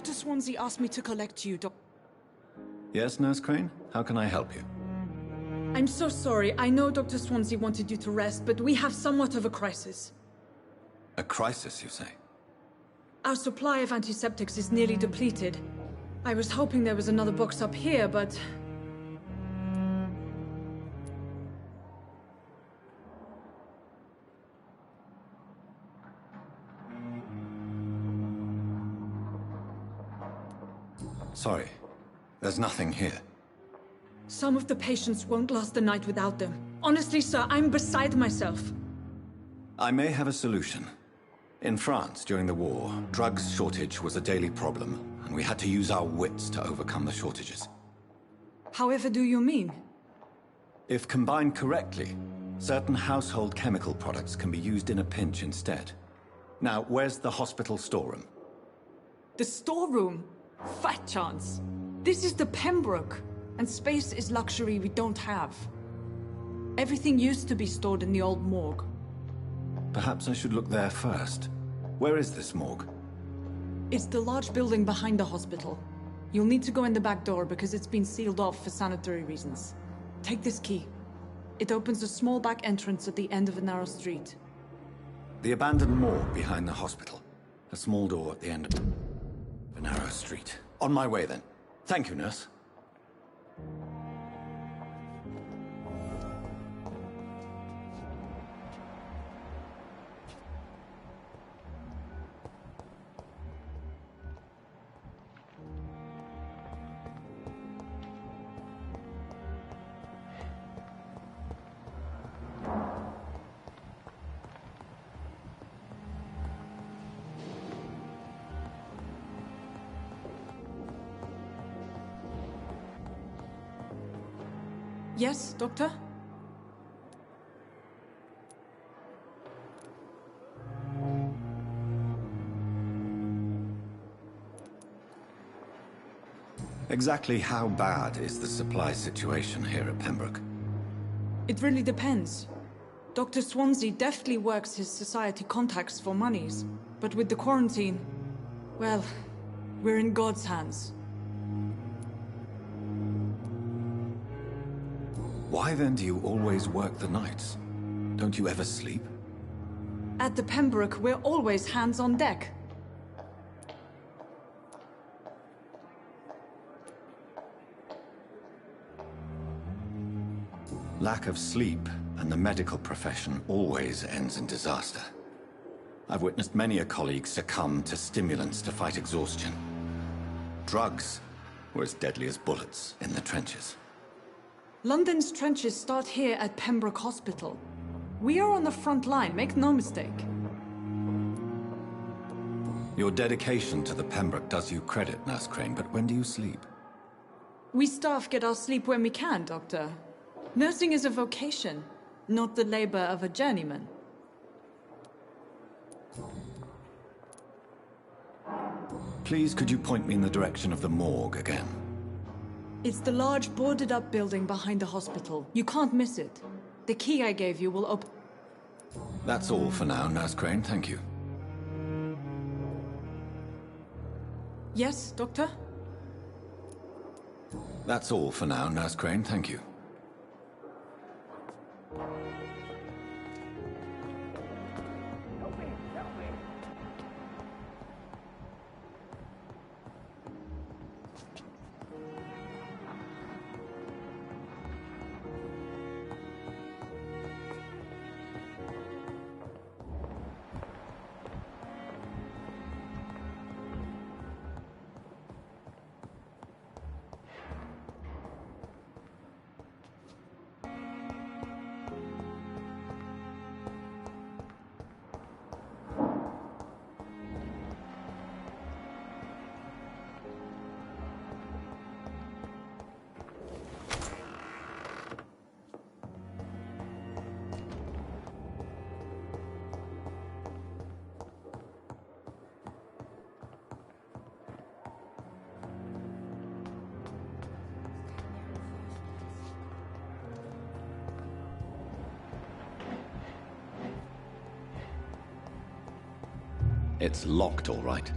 Dr. Swansea asked me to collect you, Yes, Nurse Crane? How can I help you? I'm so sorry. I know Dr. Swansea wanted you to rest, but we have somewhat of a crisis. A crisis, you say? Our supply of antiseptics is nearly depleted. I was hoping there was another box up here, but... Sorry. There's nothing here. Some of the patients won't last the night without them. Honestly, sir, I'm beside myself. I may have a solution. In France, during the war, drugs shortage was a daily problem, and we had to use our wits to overcome the shortages. However do you mean? If combined correctly, certain household chemical products can be used in a pinch instead. Now, where's the hospital storeroom? The storeroom? Fat chance. This is the Pembroke, and space is luxury we don't have. Everything used to be stored in the old morgue. Perhaps I should look there first. Where is this morgue? It's the large building behind the hospital. You'll need to go in the back door because it's been sealed off for sanitary reasons. Take this key. It opens a small back entrance at the end of a narrow street. The abandoned morgue behind the hospital. A small door at the end of a narrow street. On my way then. Thank you, nurse. Yes, Doctor? Exactly how bad is the supply situation here at Pembroke? It really depends. Dr. Swansea deftly works his society contacts for monies, but with the quarantine, well, we're in God's hands. Why then do you always work the nights? Don't you ever sleep? At the Pembroke, we're always hands on deck. Lack of sleep and the medical profession always ends in disaster. I've witnessed many a colleague succumb to stimulants to fight exhaustion. Drugs were as deadly as bullets in the trenches. London's trenches start here at Pembroke Hospital. We are on the front line, make no mistake. Your dedication to the Pembroke does you credit, Nurse Crane, but when do you sleep? We staff get our sleep when we can, Doctor. Nursing is a vocation, not the labor of a journeyman. Please, could you point me in the direction of the morgue again? It's the large boarded-up building behind the hospital. You can't miss it. The key I gave you will open... That's all for now, Nurse Crane, thank you. Yes, Doctor? That's all for now, Nurse Crane, thank you. It's locked, all right.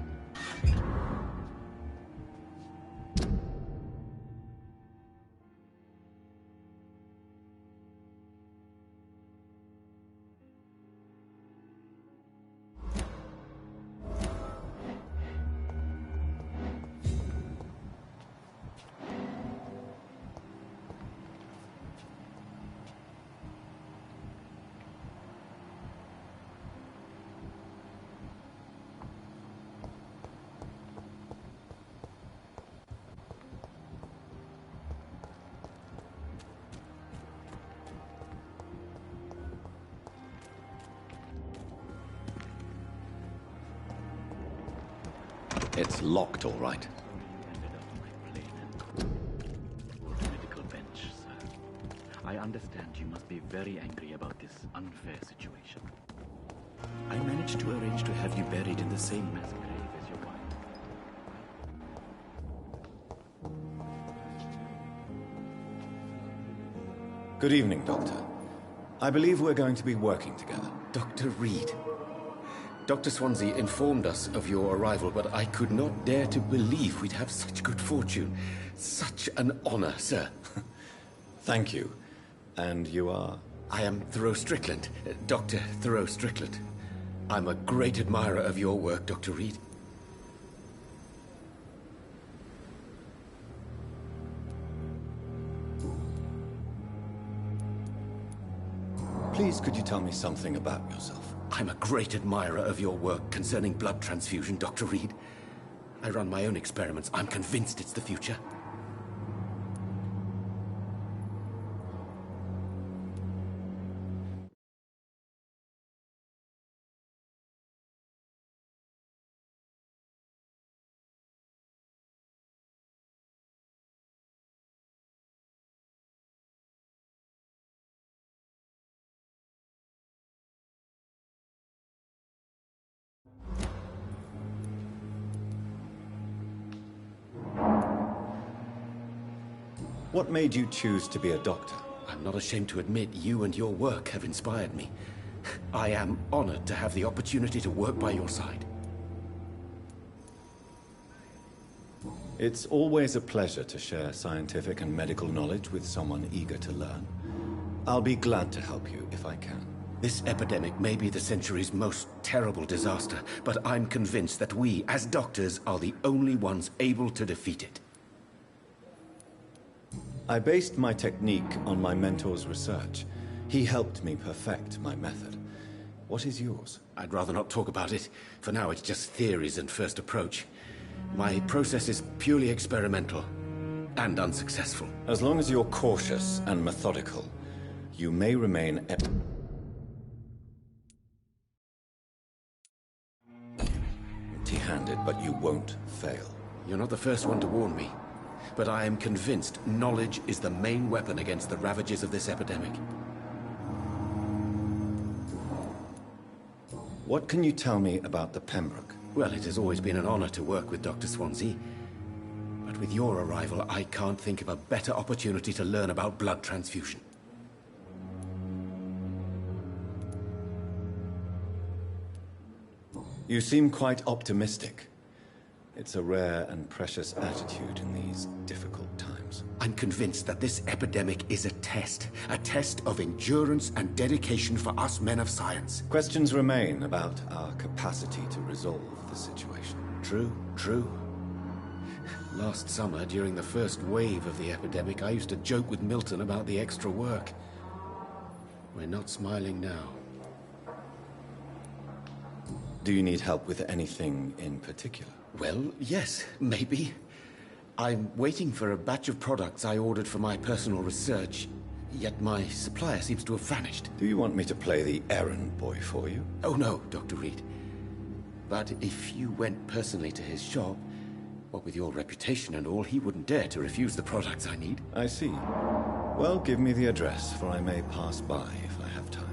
It's locked, all right. Medical bench, sir. I understand you must be very angry about this unfair situation. I managed to arrange to have you buried in the same mass grave as your wife. Good evening, Doctor. I believe we're going to be working together. Dr. Reed. Dr. Swansea informed us of your arrival, but I could not dare to believe we'd have such good fortune. Such an honor, sir. Thank you. And you are? I am Thoreau Strickland, Dr. Thoreau Strickland. I'm a great admirer of your work, Dr. Reed. Please, could you tell me something about yourself? I'm a great admirer of your work concerning blood transfusion, Dr. Reed. I run my own experiments. I'm convinced it's the future. What made you choose to be a doctor? I'm not ashamed to admit you and your work have inspired me. I am honored to have the opportunity to work by your side. It's always a pleasure to share scientific and medical knowledge with someone eager to learn. I'll be glad to help you if I can. This epidemic may be the century's most terrible disaster, but I'm convinced that we, as doctors, are the only ones able to defeat it. I based my technique on my mentor's research. He helped me perfect my method. What is yours? I'd rather not talk about it. For now, it's just theories and first approach. My process is purely experimental and unsuccessful. As long as you're cautious and methodical, you may remain empty-handed, but you won't fail. You're not the first one to warn me. But I am convinced knowledge is the main weapon against the ravages of this epidemic. What can you tell me about the Pembroke? Well, it has always been an honor to work with Dr. Swansea. But with your arrival, I can't think of a better opportunity to learn about blood transfusion. You seem quite optimistic. It's a rare and precious attitude in these difficult times. I'm convinced that this epidemic is a test of endurance and dedication for us men of science. Questions remain about our capacity to resolve the situation. True. Last summer, during the first wave of the epidemic, I used to joke with Milton about the extra work. We're not smiling now. Do you need help with anything in particular? Well, yes, maybe. I'm waiting for a batch of products I ordered for my personal research, yet my supplier seems to have vanished. Do you want me to play the errand boy for you? Oh no, Dr. Reed. But if you went personally to his shop, what with your reputation and all, he wouldn't dare to refuse the products I need. I see. Well, give me the address, for I may pass by if I have time.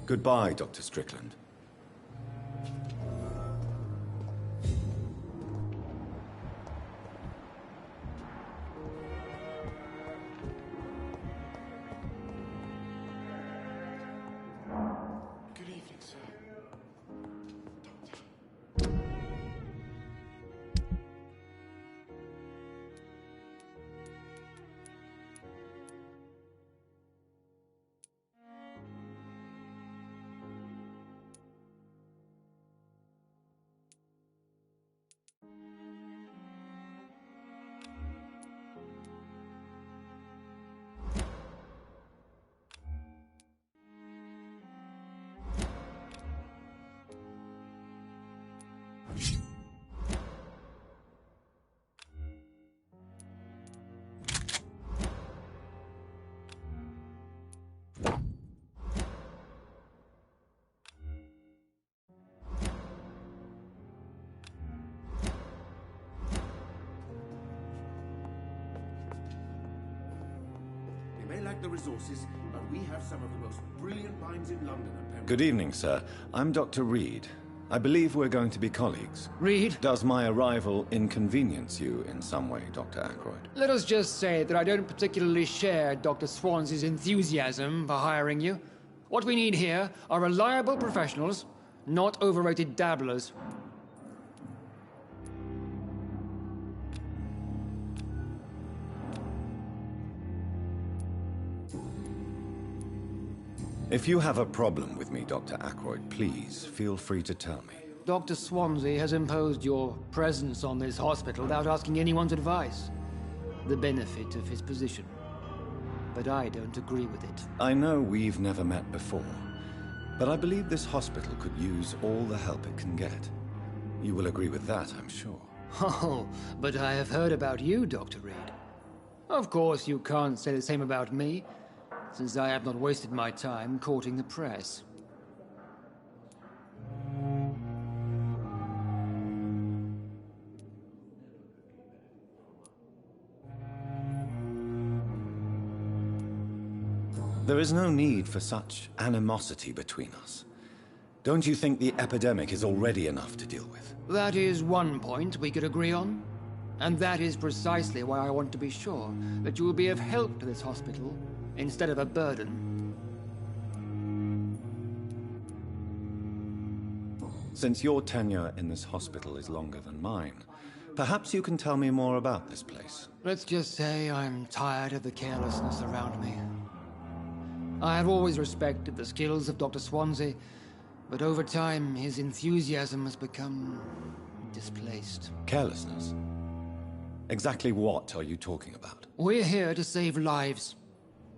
Goodbye, Dr. Strickland. Good evening, sir. We may lack the resources, but we have some of the most brilliant minds in London. Good evening, sir. I'm Dr. Reed. I believe we're going to be colleagues. Reed? Does my arrival inconvenience you in some way, Dr. Ackroyd? Let us just say that I don't particularly share Dr. Swans's enthusiasm for hiring you. What we need here are reliable professionals, not overrated dabblers. If you have a problem with me, Dr. Ackroyd, please feel free to tell me. Dr. Swansea has imposed your presence on this hospital without asking anyone's advice. The benefit of his position. But I don't agree with it. I know we've never met before, but I believe this hospital could use all the help it can get. You will agree with that, I'm sure. Oh, but I have heard about you, Dr. Reed. Of course, you can't say the same about me, since I have not wasted my time courting the press. There is no need for such animosity between us. Don't you think the epidemic is already enough to deal with? That is one point we could agree on. And that is precisely why I want to be sure that you will be of help to this hospital instead of a burden. Since your tenure in this hospital is longer than mine, perhaps you can tell me more about this place. Let's just say I'm tired of the carelessness around me. I have always respected the skills of Dr. Swansea, but over time his enthusiasm has become displaced. Carelessness? Exactly what are you talking about? We're here to save lives.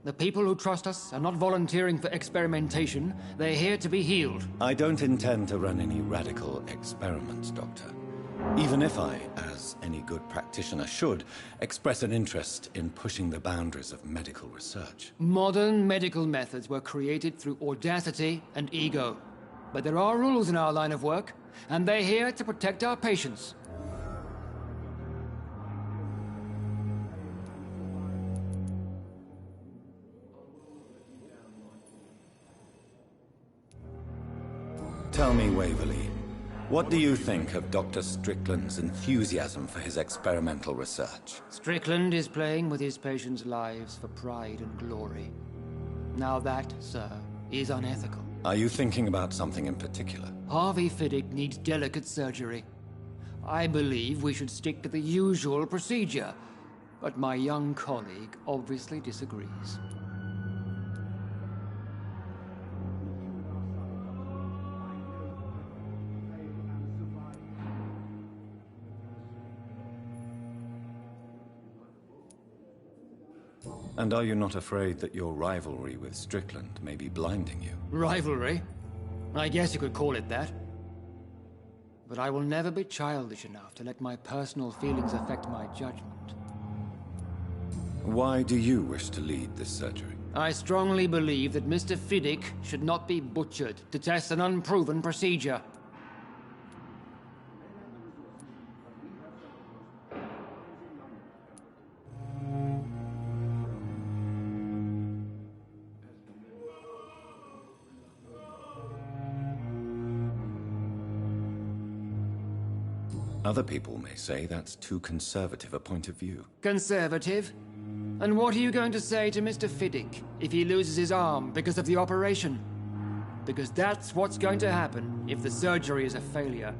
The people who trust us are not volunteering for experimentation. They're here to be healed. I don't intend to run any radical experiments, Doctor. Even if I, as any good practitioner should, express an interest in pushing the boundaries of medical research. Modern medical methods were created through audacity and ego. But there are rules in our line of work, and they're here to protect our patients. Tell me, Waverly, what do you think of Dr. Strickland's enthusiasm for his experimental research? Strickland is playing with his patients' lives for pride and glory. Now that, sir, is unethical. Are you thinking about something in particular? Harvey Fiddick needs delicate surgery. I believe we should stick to the usual procedure, but my young colleague obviously disagrees. And are you not afraid that your rivalry with Strickland may be blinding you? Rivalry? I guess you could call it that. But I will never be childish enough to let my personal feelings affect my judgment. Why do you wish to lead this surgery? I strongly believe that Mr. Fiddick should not be butchered to test an unproven procedure. Other people may say that's too conservative a point of view. Conservative? And what are you going to say to Mr. Fiddick if he loses his arm because of the operation? Because that's what's going to happen if the surgery is a failure.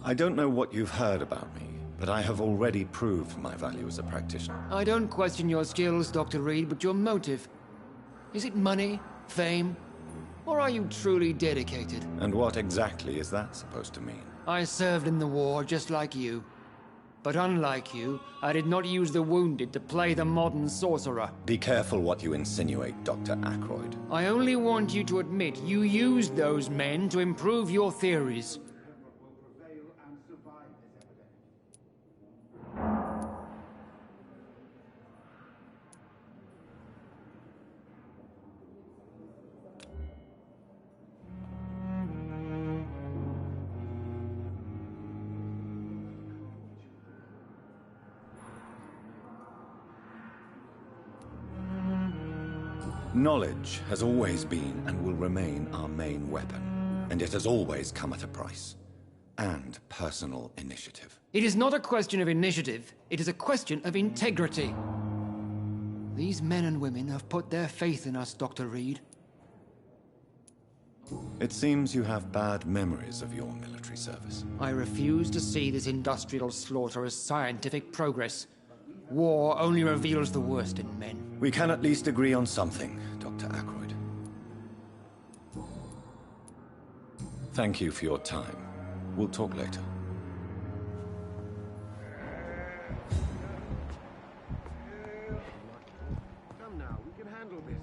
I don't know what you've heard about me, but I have already proved my value as a practitioner. I don't question your skills, Dr. Reed, but your motive. Is it money, fame, or are you truly dedicated? And what exactly is that supposed to mean? I served in the war just like you. But unlike you, I did not use the wounded to play the modern sorcerer. Be careful what you insinuate, Dr. Ackroyd. I only want you to admit you used those men to improve your theories. Knowledge has always been and will remain our main weapon, and it has always come at a price. And personal initiative. It is not a question of initiative, it is a question of integrity. These men and women have put their faith in us, Dr. Reed. It seems you have bad memories of your military service. I refuse to see this industrial slaughter as scientific progress. War only reveals the worst in men. We can at least agree on something, Dr. Ackroyd. Thank you for your time. We'll talk later. Come now, we can handle this.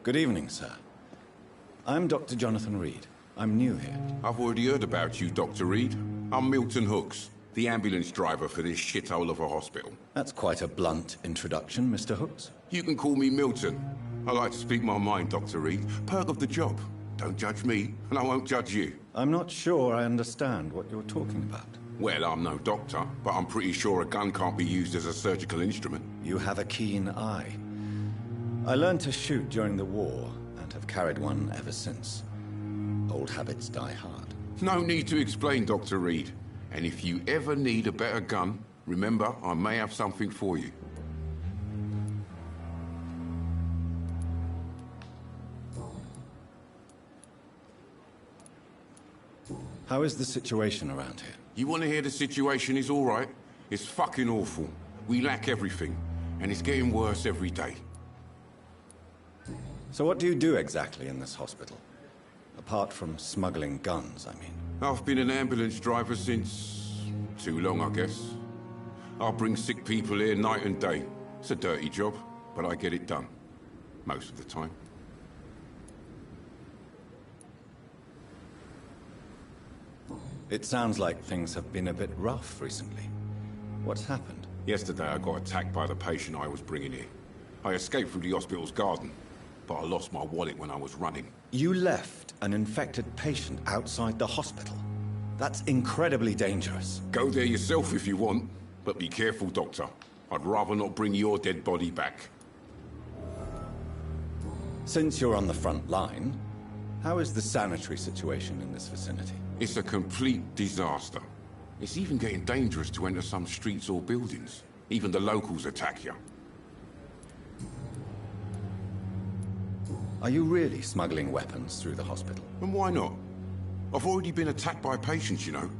Good evening, sir. I'm Dr. Jonathan Reed. I'm new here. I've already heard about you, Dr. Reed. I'm Milton Hooks, the ambulance driver for this shithole of a hospital. That's quite a blunt introduction, Mr. Hooks. You can call me Milton. I like to speak my mind, Dr. Reed. Perk of the job. Don't judge me, and I won't judge you. I'm not sure I understand what you're talking about. Well, I'm no doctor, but I'm pretty sure a gun can't be used as a surgical instrument. You have a keen eye. I learned to shoot during the war, and have carried one ever since. Old habits die hard. No need to explain, Dr. Reed. And if you ever need a better gun, remember, I may have something for you. How is the situation around here? You want to hear the situation is all right? It's fucking awful. We lack everything, and it's getting worse every day. So what do you do exactly in this hospital? Apart from smuggling guns, I mean. I've been an ambulance driver since... too long, I guess. I bring sick people here night and day. It's a dirty job, but I get it done. Most of the time. It sounds like things have been a bit rough recently. What's happened? Yesterday I got attacked by the patient I was bringing here. I escaped through the hospital's garden, but I lost my wallet when I was running. You left an infected patient outside the hospital? That's incredibly dangerous. Go there yourself if you want, but be careful, Doctor. I'd rather not bring your dead body back. Since you're on the front line, how is the sanitary situation in this vicinity? It's a complete disaster. It's even getting dangerous to enter some streets or buildings. Even the locals attack you. Are you really smuggling weapons through the hospital? And why not? I've already been attacked by patients, you know.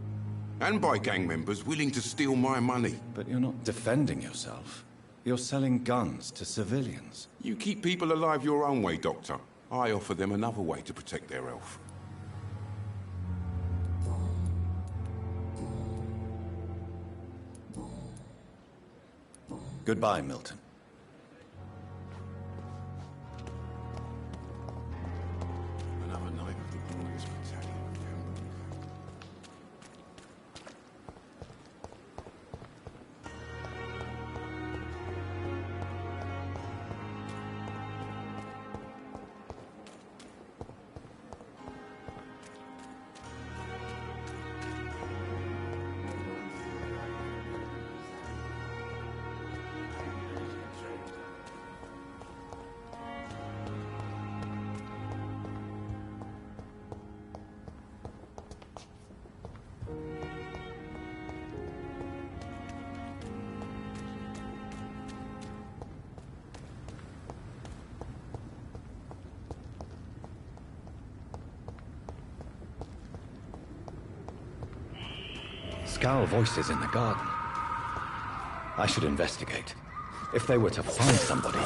And by gang members willing to steal my money. But you're not defending yourself. You're selling guns to civilians. You keep people alive your own way, Doctor. I offer them another way to protect their health. Goodbye, Milton. Another night of the glorious battalion. Scowl voices in the garden. I should investigate. If they were to find somebody...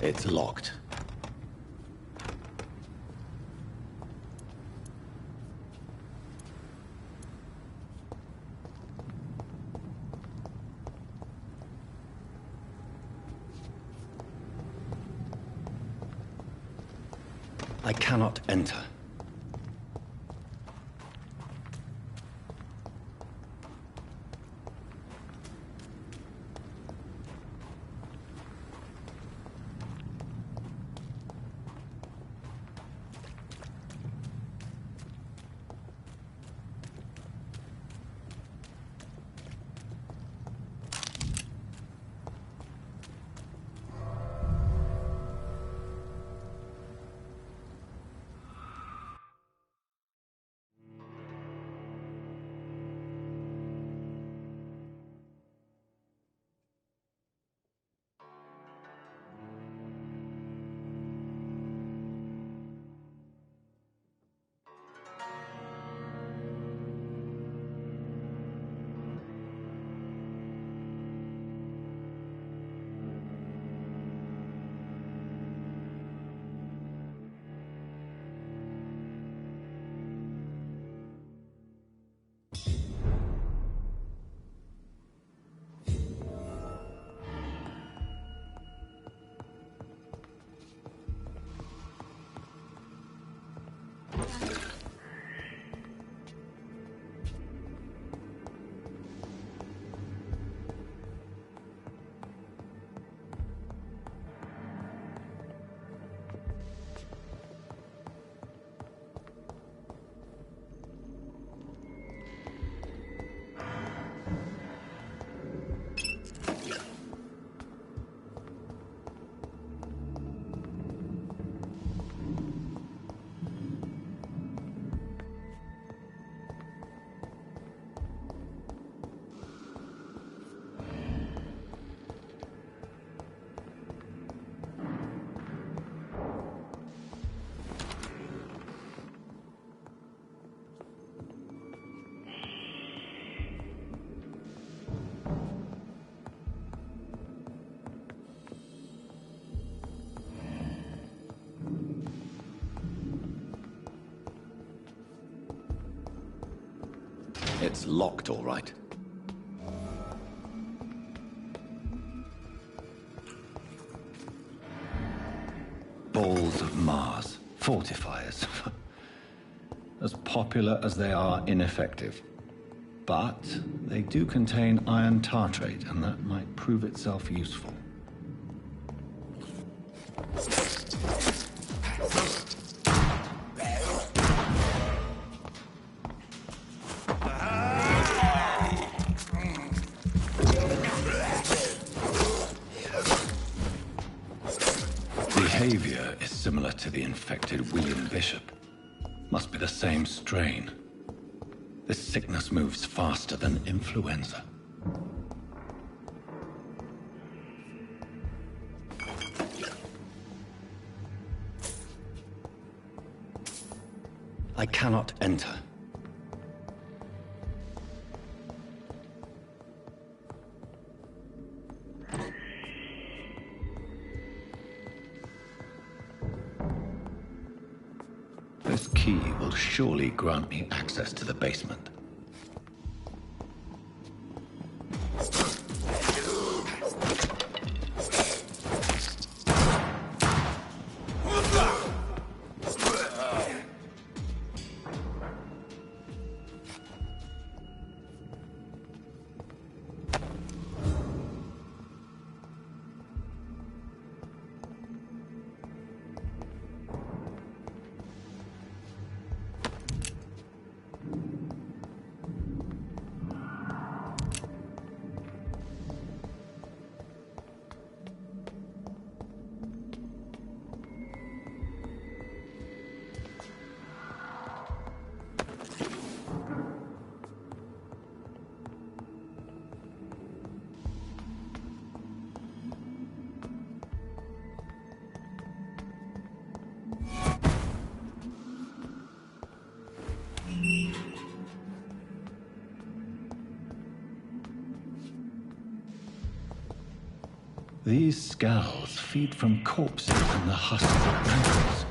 It's locked. I cannot enter. It's locked, all right. Balls of Mars. Fortifiers. As popular as they are ineffective. But they do contain iron tartrate, and that might prove itself useful. Behavior is similar to the infected William Bishop. Must be the same strain. This sickness moves faster than influenza. I cannot enter. This key will surely grant me access to the basement. These skulls feed from corpses in the husks of animals.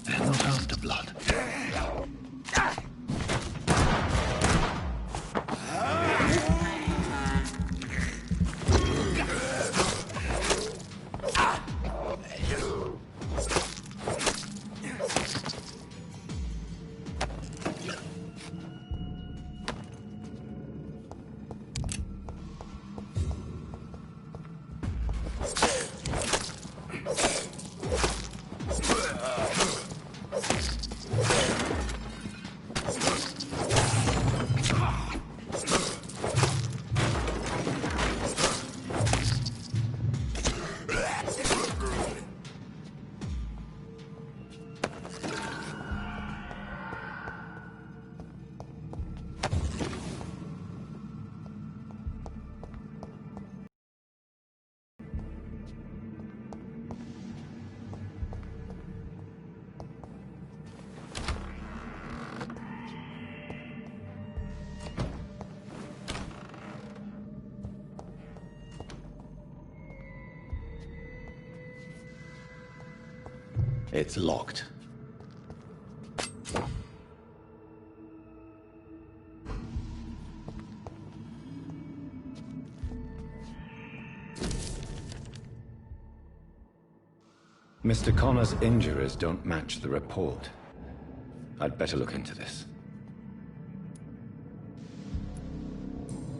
They're not after blood. It's locked. Mr. Connor's injuries don't match the report. I'd better look into this.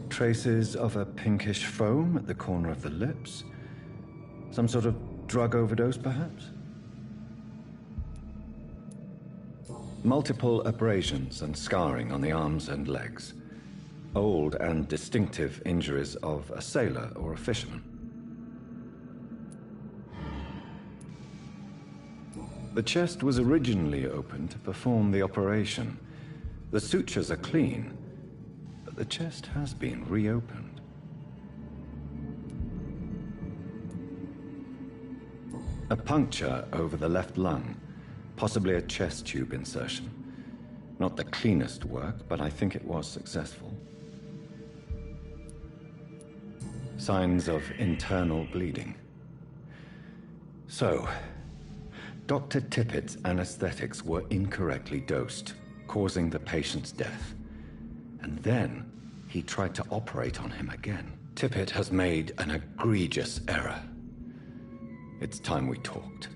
Traces of a pinkish foam at the corner of the lips. Some sort of drug overdose, perhaps? Multiple abrasions and scarring on the arms and legs. Old and distinctive injuries of a sailor or a fisherman. The chest was originally opened to perform the operation. The sutures are clean, but the chest has been reopened. A puncture over the left lung. Possibly a chest tube insertion. Not the cleanest work, but I think it was successful. Signs of internal bleeding. So, Dr. Tippett's anesthetics were incorrectly dosed, causing the patient's death. And then he tried to operate on him again. Tippett has made an egregious error. It's time we talked.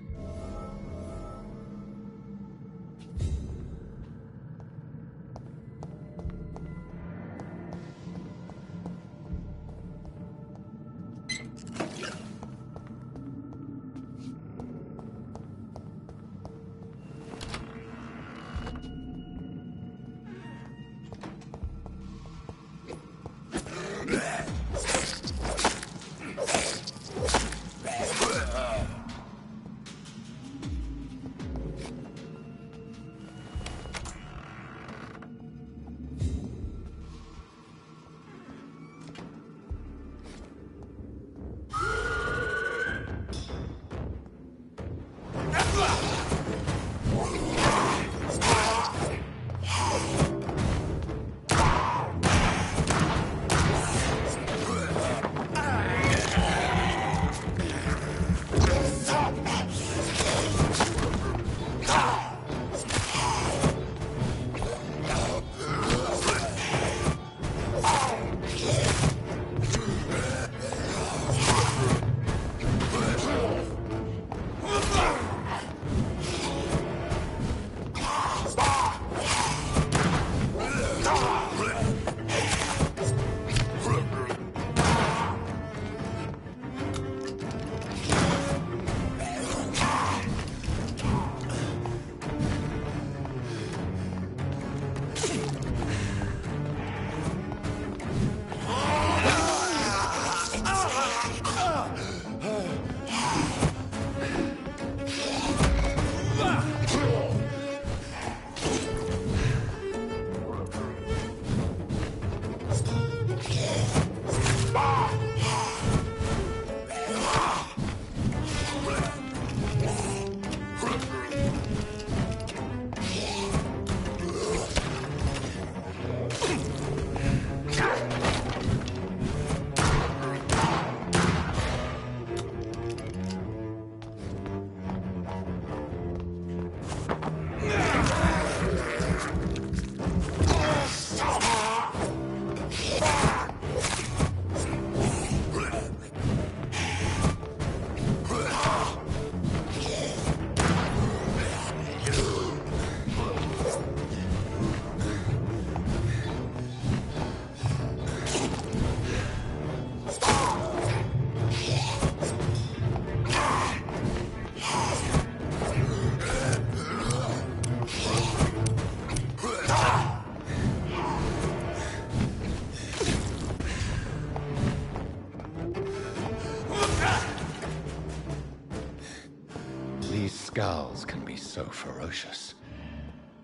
Skulls can be so ferocious.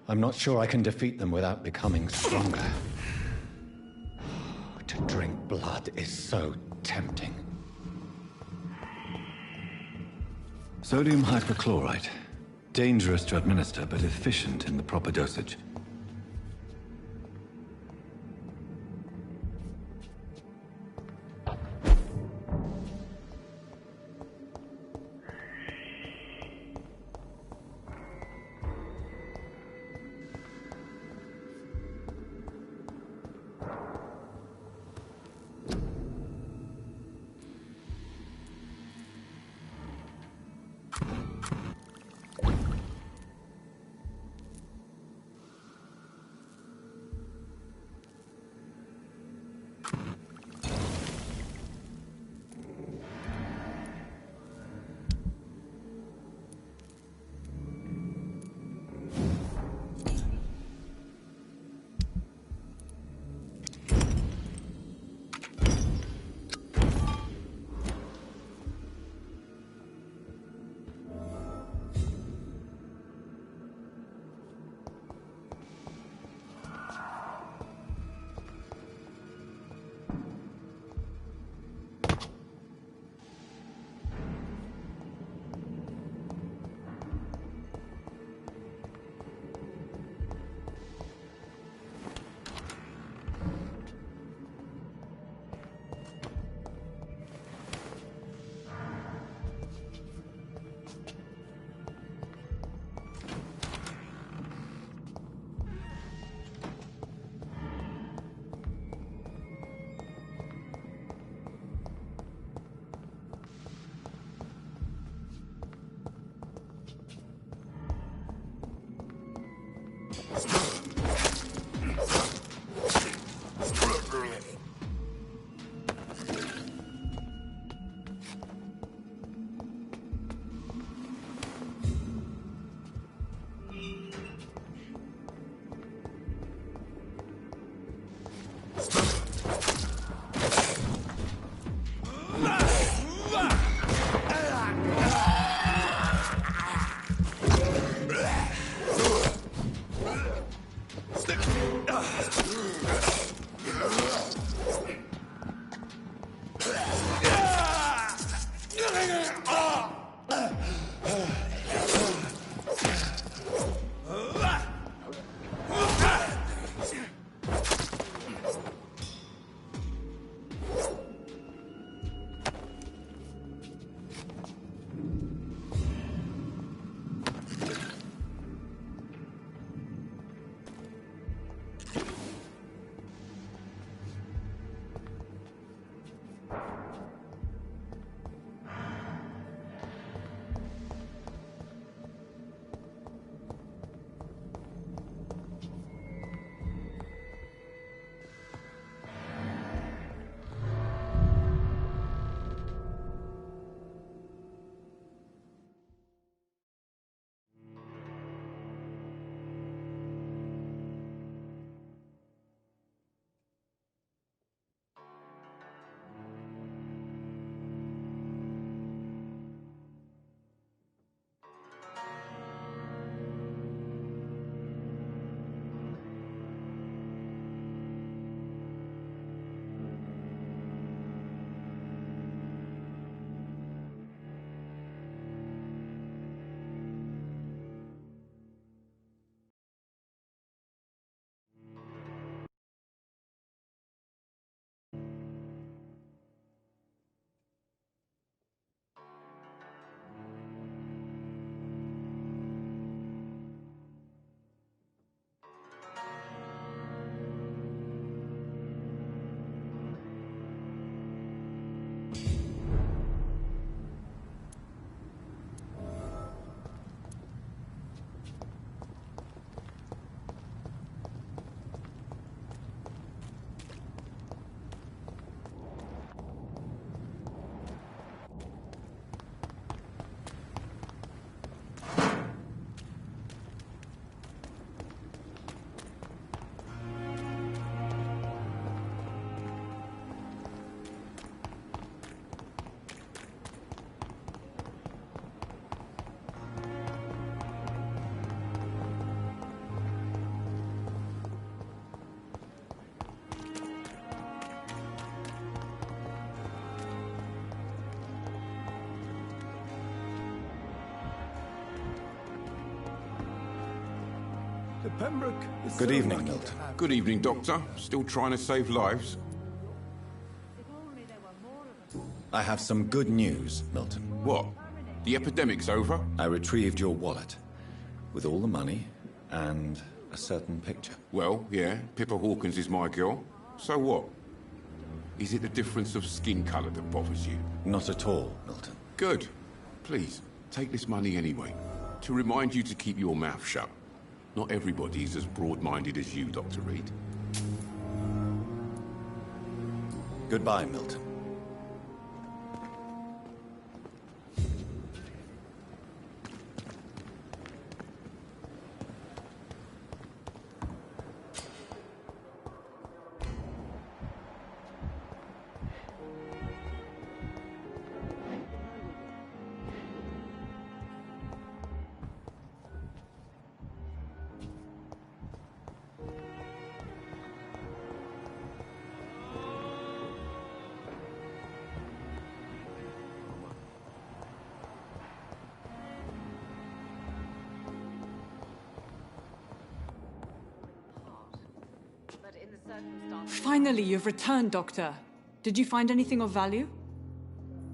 I'm not sure I can defeat them without becoming stronger. To drink blood is so tempting. Sodium hypochlorite. Dangerous to administer, but efficient in the proper dosage. Good evening, Milton. Good evening, Doctor. Still trying to save lives? I have some good news, Milton. What? The epidemic's over? I retrieved your wallet, with all the money and a certain picture. Well, yeah, Pippa Hawkins is my girl. So what? Is it the difference of skin colour that bothers you? Not at all, Milton. Good. Please, take this money anyway. To remind you to keep your mouth shut. Not everybody's as broad-minded as you, Dr. Reed. Goodbye, Milton. Finally, you've returned, Doctor. Did you find anything of value?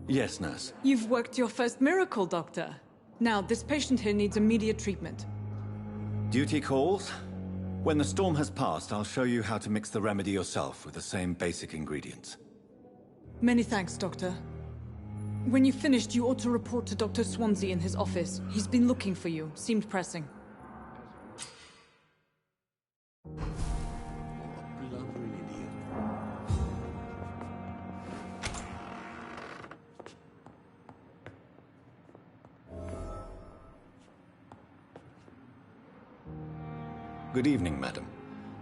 Yes, nurse. You've worked your first miracle, Doctor. Now, this patient here needs immediate treatment. Duty calls. When the storm has passed, I'll show you how to mix the remedy yourself with the same basic ingredients. Many thanks, Doctor. When you've finished, you ought to report to Dr. Swansea in his office. He's been looking for you. Seemed pressing. Good evening, madam.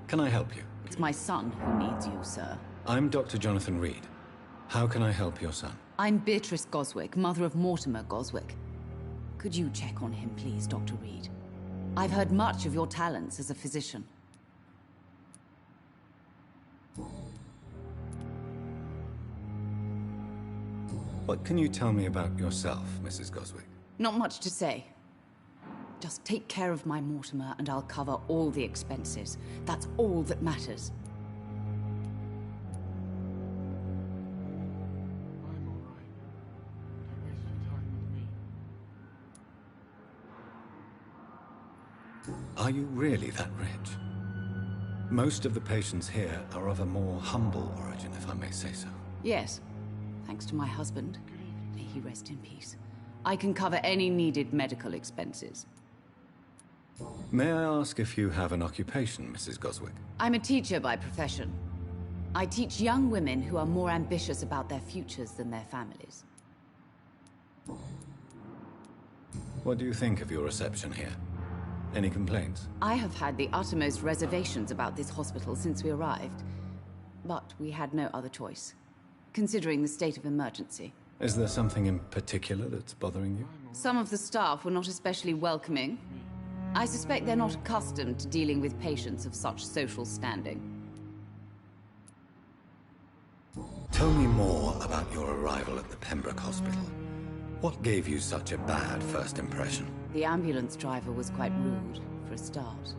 Can I help you? It's my son who needs you, sir. I'm Dr. Jonathan Reed. How can I help your son? I'm Beatrice Goswick, mother of Mortimer Goswick. Could you check on him, please, Dr. Reed? I've heard much of your talents as a physician. What can you tell me about yourself, Mrs. Goswick? Not much to say. Just take care of my Mortimer and I'll cover all the expenses. That's all that matters. I'm all right. Don't waste your time with me. Are you really that rich? Most of the patients here are of a more humble origin, if I may say so. Yes. Thanks to my husband. May he rest in peace. I can cover any needed medical expenses. May I ask if you have an occupation, Mrs. Goswick? I'm a teacher by profession. I teach young women who are more ambitious about their futures than their families. What do you think of your reception here? Any complaints? I have had the uttermost reservations about this hospital since we arrived. But we had no other choice, considering the state of emergency. Is there something in particular that's bothering you? Some of the staff were not especially welcoming. I suspect they're not accustomed to dealing with patients of such social standing. Tell me more about your arrival at the Pembroke Hospital. What gave you such a bad first impression? The ambulance driver was quite rude, for a start.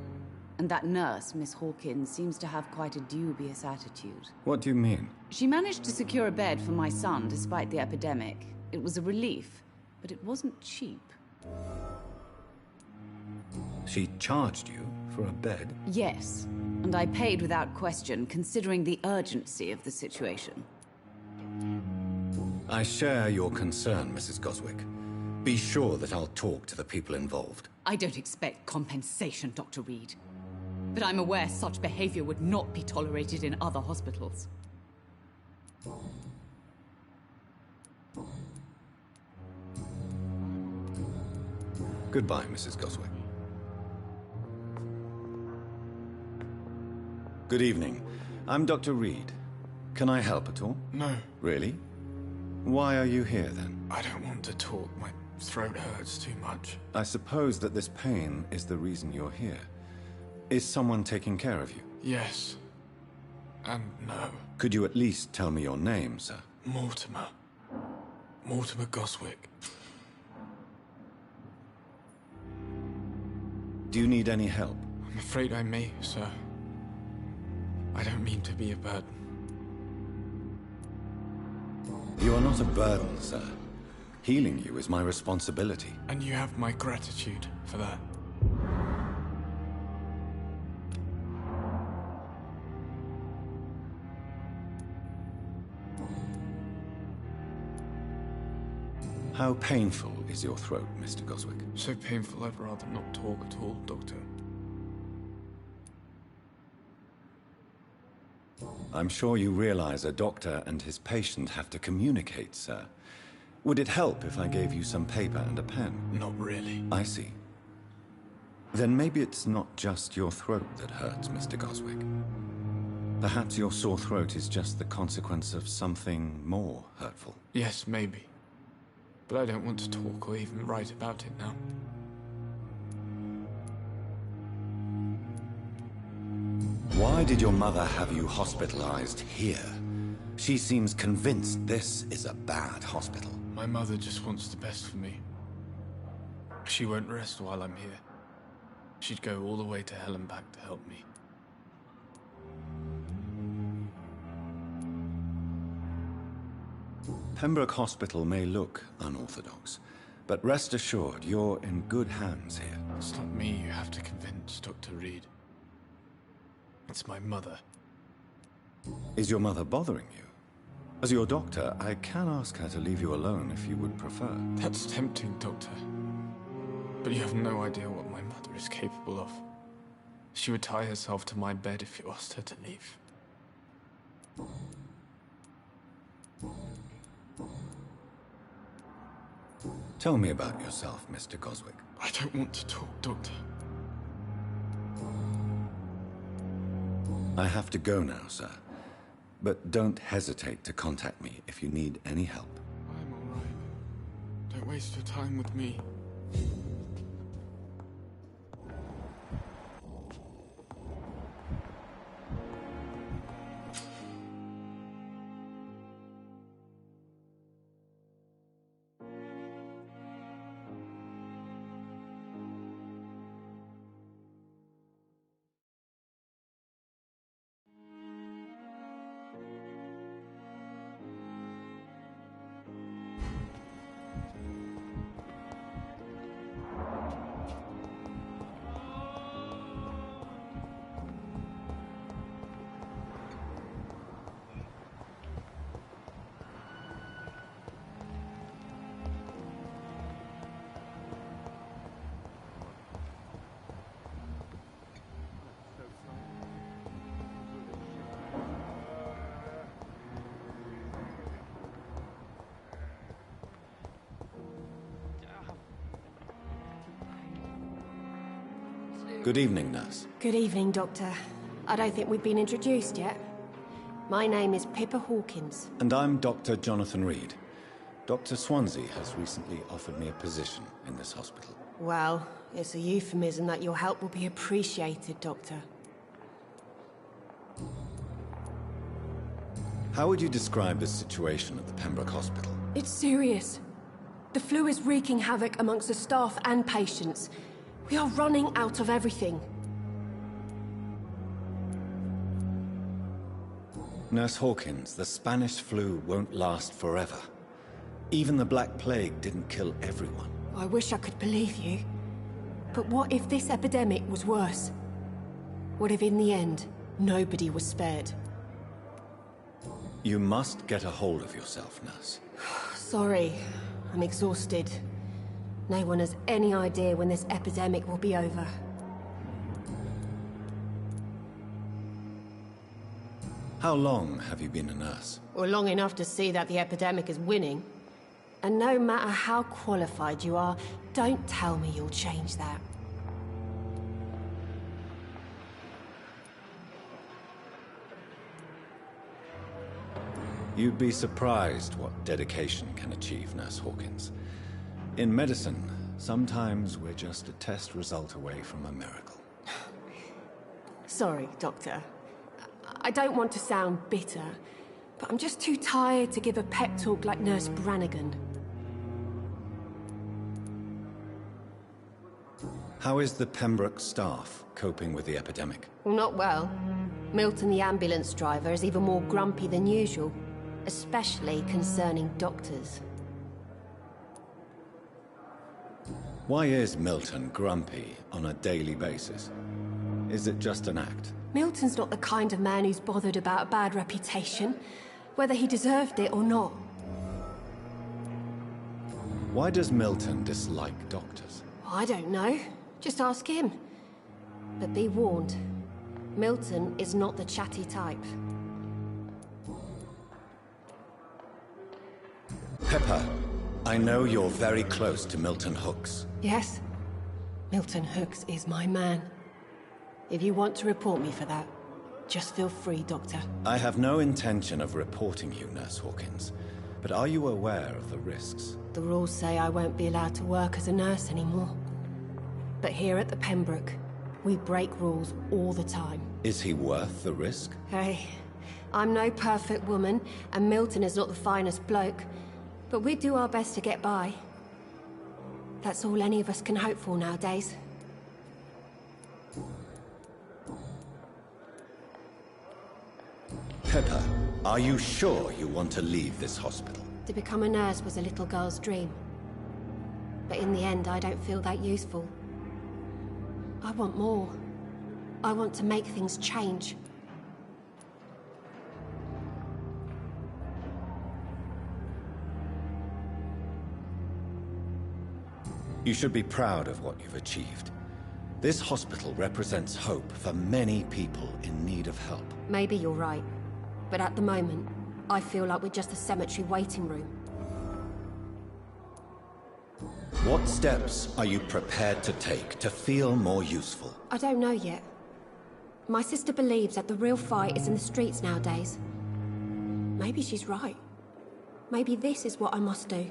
And that nurse, Miss Hawkins, seems to have quite a dubious attitude. What do you mean? She managed to secure a bed for my son despite the epidemic. It was a relief, but it wasn't cheap. She charged you for a bed? Yes, and I paid without question, considering the urgency of the situation. I share your concern, Mrs. Goswick. Be sure that I'll talk to the people involved. I don't expect compensation, Dr. Reed. But I'm aware such behavior would not be tolerated in other hospitals. Goodbye, Mrs. Goswick. Good evening. I'm Dr. Reed. Can I help at all? No, Really? Why are you here, then? I don't want to talk. My throat hurts too much. I suppose that this pain is the reason you're here. Is someone taking care of you? Yes. And no. Could you at least tell me your name, sir? Mortimer. Mortimer Goswick. Do you need any help? I'm afraid I may, sir. I don't mean to be a burden. You are not a burden, sir. Healing you is my responsibility. And you have my gratitude for that. How painful is your throat, Mr. Goswick? So painful I'd rather not talk at all, Doctor. I'm sure you realize a doctor and his patient have to communicate, sir. Would it help if I gave you some paper and a pen? Not really. I see. Then maybe it's not just your throat that hurts, Mr. Goswick. Perhaps your sore throat is just the consequence of something more hurtful. Yes, maybe. But I don't want to talk or even write about it now. Why did your mother have you hospitalized here? She seems convinced this is a bad hospital. My mother just wants the best for me. She won't rest while I'm here. She'd go all the way to hell and back to help me. Pembroke Hospital may look unorthodox, but rest assured you're in good hands here. It's not me you have to convince, Dr. Reed. It's my mother. Is your mother bothering you? As your doctor, I can ask her to leave you alone if you would prefer. That's tempting, Doctor. But you have no idea what my mother is capable of. She would tie herself to my bed if you asked her to leave. Tell me about yourself, Mr. Goswick. I don't want to talk, Doctor. I have to go now, sir. But don't hesitate to contact me if you need any help. I'm alright. Don't waste your time with me. Good evening, nurse. Good evening, Doctor. I don't think we've been introduced yet. My name is Pippa Hawkins. And I'm Dr. Jonathan Reed. Dr. Swansea has recently offered me a position in this hospital. Well, it's a euphemism that your help will be appreciated, Doctor. How would you describe the situation at the Pembroke Hospital? It's serious. The flu is wreaking havoc amongst the staff and patients. We are running out of everything. Nurse Hawkins, the Spanish flu won't last forever. Even the Black Plague didn't kill everyone. I wish I could believe you. But what if this epidemic was worse? What if in the end, nobody was spared? You must get a hold of yourself, nurse. Sorry, I'm exhausted. No one has any idea when this epidemic will be over. How long have you been a nurse? Well, long enough to see that the epidemic is winning. And no matter how qualified you are, don't tell me you'll change that. You'd be surprised what dedication can achieve, Nurse Hawkins. In medicine, sometimes we're just a test result away from a miracle. Sorry, Doctor. I don't want to sound bitter, but I'm just too tired to give a pep talk like Nurse Brannigan. How is the Pembroke staff coping with the epidemic? Well, not well. Milton, the ambulance driver, is even more grumpy than usual, especially concerning doctors. Why is Milton grumpy on a daily basis? Is it just an act? Milton's not the kind of man who's bothered about a bad reputation, whether he deserved it or not. Why does Milton dislike doctors? I don't know. Just ask him. But be warned, Milton is not the chatty type. Pepper, I know you're very close to Milton Hooks. Yes, Milton Hooks is my man. If you want to report me for that, just feel free, Doctor. I have no intention of reporting you, Nurse Hawkins. But are you aware of the risks? The rules say I won't be allowed to work as a nurse anymore. But here at the Pembroke, we break rules all the time. Is he worth the risk? Hey, I'm no perfect woman, and Milton is not the finest bloke. But we do our best to get by. That's all any of us can hope for nowadays. Pepper, are you sure you want to leave this hospital? To become a nurse was a little girl's dream. But in the end, I don't feel that useful. I want more. I want to make things change. You should be proud of what you've achieved. This hospital represents hope for many people in need of help. Maybe you're right. But at the moment, I feel like we're just a cemetery waiting room. What steps are you prepared to take to feel more useful? I don't know yet. My sister believes that the real fight is in the streets nowadays. Maybe she's right. Maybe this is what I must do.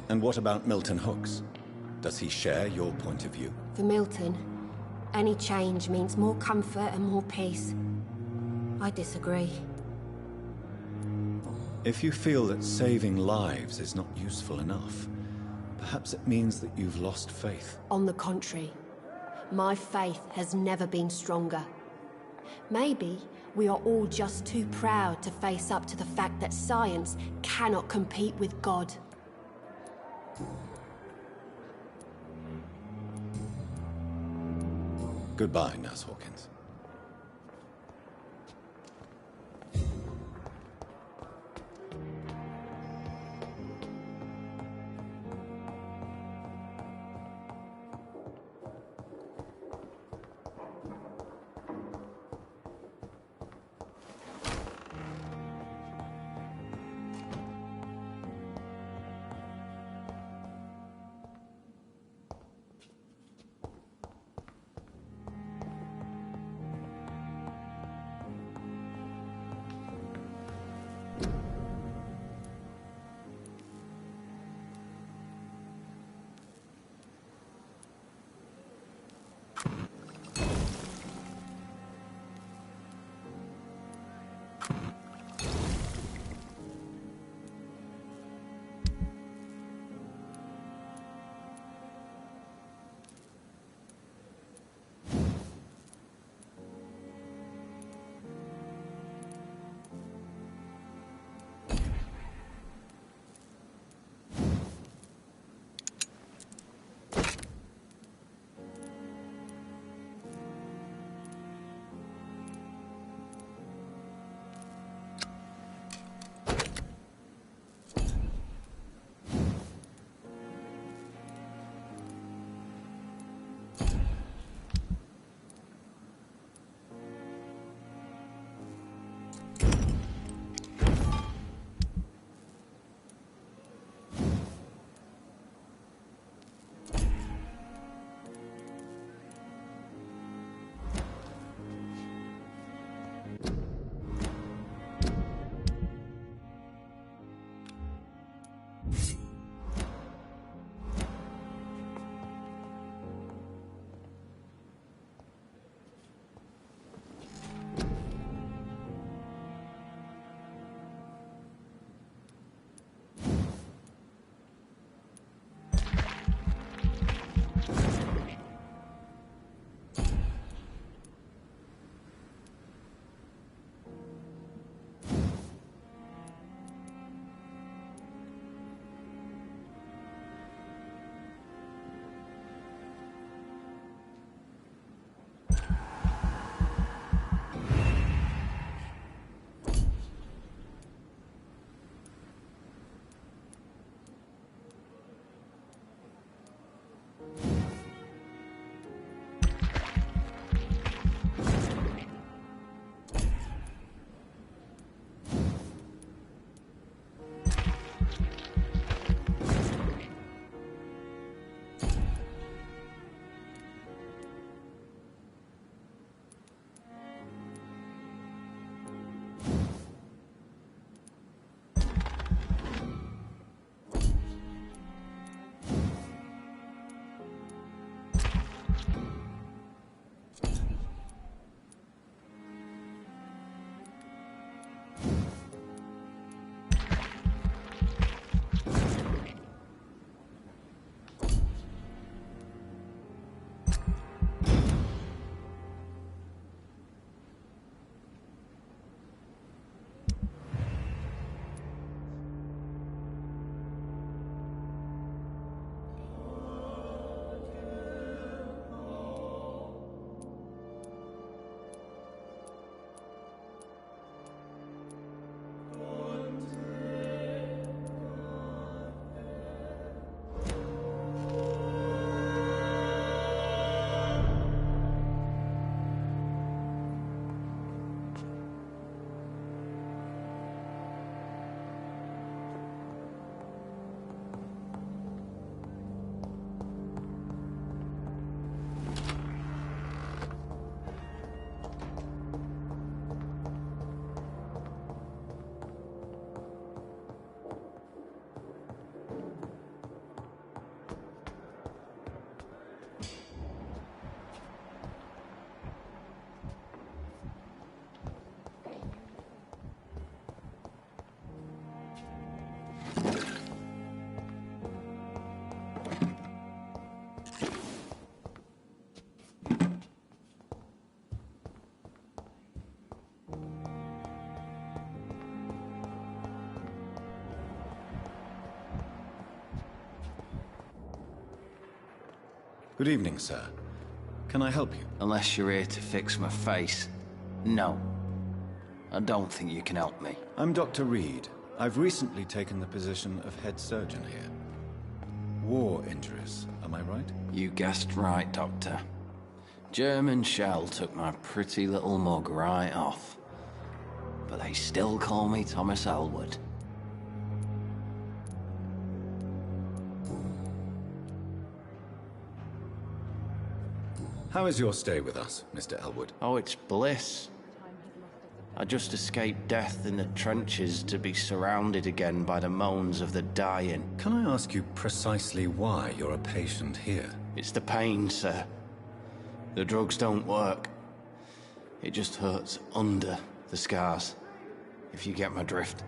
And what about Milton Hooks? Does he share your point of view? For Milton, any change means more comfort and more peace. I disagree. If you feel that saving lives is not useful enough, perhaps it means that you've lost faith. On the contrary, my faith has never been stronger. Maybe we are all just too proud to face up to the fact that science cannot compete with God. Goodbye, Nurse Hawkins. Good evening, sir. Can I help you? Unless you're here to fix my face. No. I don't think you can help me. I'm Dr. Reed. I've recently taken the position of head surgeon here. War injuries, am I right? You guessed right, Doctor. German shell took my pretty little mug right off. But they still call me Thomas Elwood. How is your stay with us, Mr. Elwood? Oh, it's bliss. I just escaped death in the trenches to be surrounded again by the moans of the dying. Can I ask you precisely why you're a patient here? It's the pain, sir. The drugs don't work. It just hurts under the scars, if you get my drift.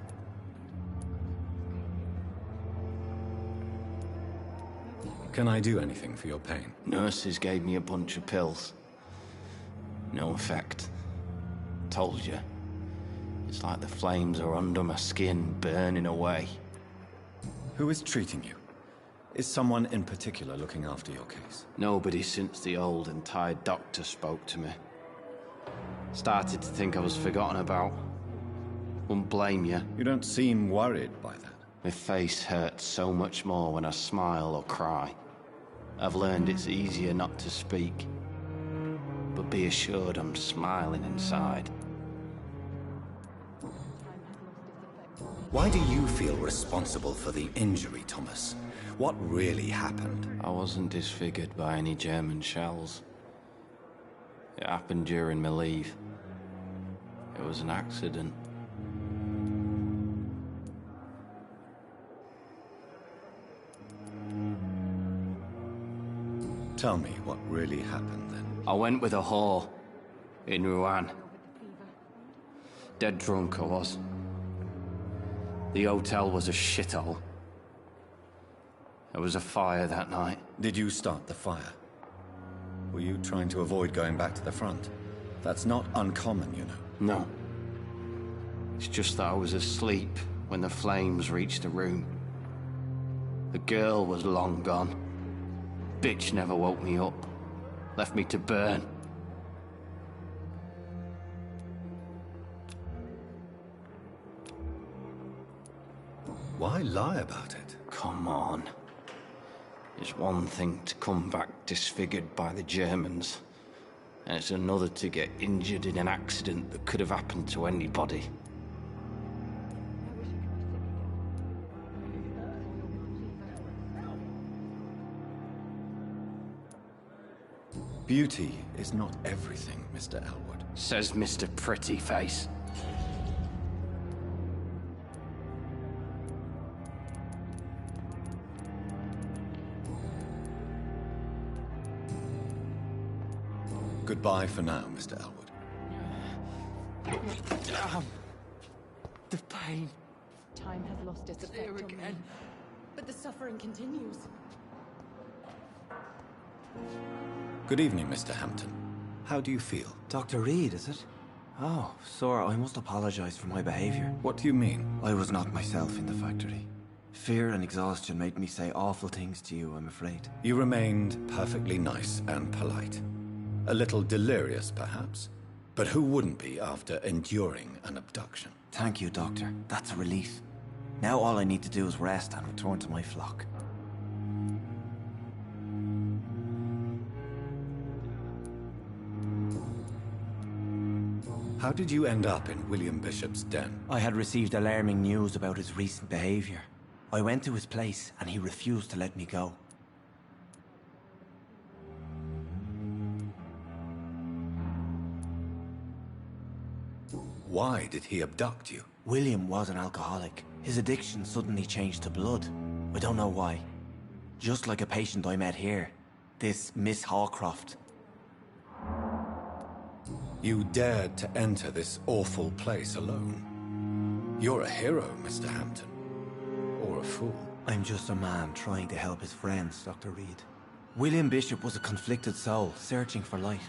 Can I do anything for your pain? Nurses gave me a bunch of pills. No effect. Told you. It's like the flames are under my skin, burning away. Who is treating you? Is someone in particular looking after your case? Nobody since the old and tired doctor spoke to me. Started to think I was forgotten about. Wouldn't blame you. You don't seem worried by that. My face hurts so much more when I smile or cry. I've learned it's easier not to speak. But be assured I'm smiling inside. Why do you feel responsible for the injury, Thomas? What really happened? I wasn't disfigured by any German shells. It happened during my leave. It was an accident. Tell me what really happened then. I went with a whore in Rouen. Dead drunk I was. The hotel was a shithole. There was a fire that night. Did you start the fire? Were you trying to avoid going back to the front? That's not uncommon, you know. No. It's just that I was asleep when the flames reached the room. The girl was long gone. Bitch never woke me up. Left me to burn. Why lie about it? Come on. It's one thing to come back disfigured by the Germans, and it's another to get injured in an accident that could have happened to anybody. Beauty is not everything, Mr. Elwood. Says Mr. Pretty Face. Goodbye for now, Mr. Elwood. The pain. Time has lost its effect on me. But the suffering continues. Good evening, Mr. Hampton. How do you feel? Dr. Reed, is it? Oh, sir, I must apologize for my behavior. What do you mean? I was not myself in the factory. Fear and exhaustion made me say awful things to you, I'm afraid. You remained perfectly nice and polite. A little delirious, perhaps. But who wouldn't be after enduring an abduction? Thank you, Doctor. That's a relief. Now all I need to do is rest and return to my flock. How did you end up in William Bishop's den? I had received alarming news about his recent behavior. I went to his place and he refused to let me go. Why did he abduct you? William was an alcoholic. His addiction suddenly changed to blood. I don't know why. Just like a patient I met here. This Miss Hawcroft. You dared to enter this awful place alone. You're a hero, Mr. Hampton. Or a fool. I'm just a man trying to help his friends, Dr. Reed. William Bishop was a conflicted soul, searching for light.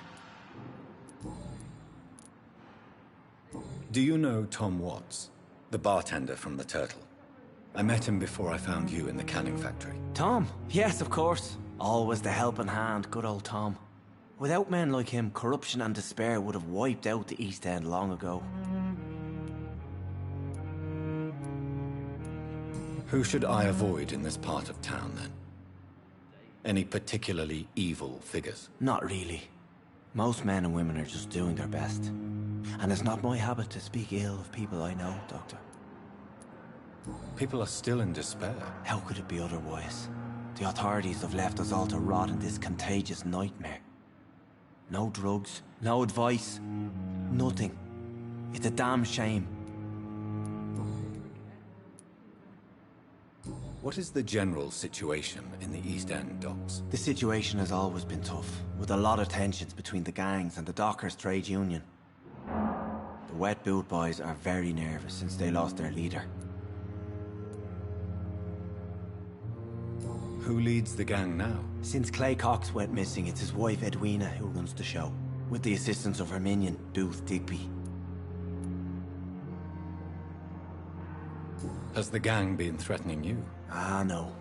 Do you know Tom Watts, the bartender from the Turtle? I met him before I found you in the canning factory. Tom? Yes, of course. Always the helping hand, good old Tom. Without men like him, corruption and despair would have wiped out the East End long ago. Who should I avoid in this part of town, then? Any particularly evil figures? Not really. Most men and women are just doing their best. And it's not my habit to speak ill of people I know, Doctor. People are still in despair. How could it be otherwise? The authorities have left us all to rot in this contagious nightmare. No drugs, no advice, nothing. It's a damn shame. What is the general situation in the East End docks? The situation has always been tough, with a lot of tensions between the gangs and the dockers' trade union. The wet boot boys are very nervous since they lost their leader. Who leads the gang now? Since Clay Cox went missing, it's his wife Edwina who runs the show, with the assistance of her minion, Booth Digby. Has the gang been threatening you? Ah, no.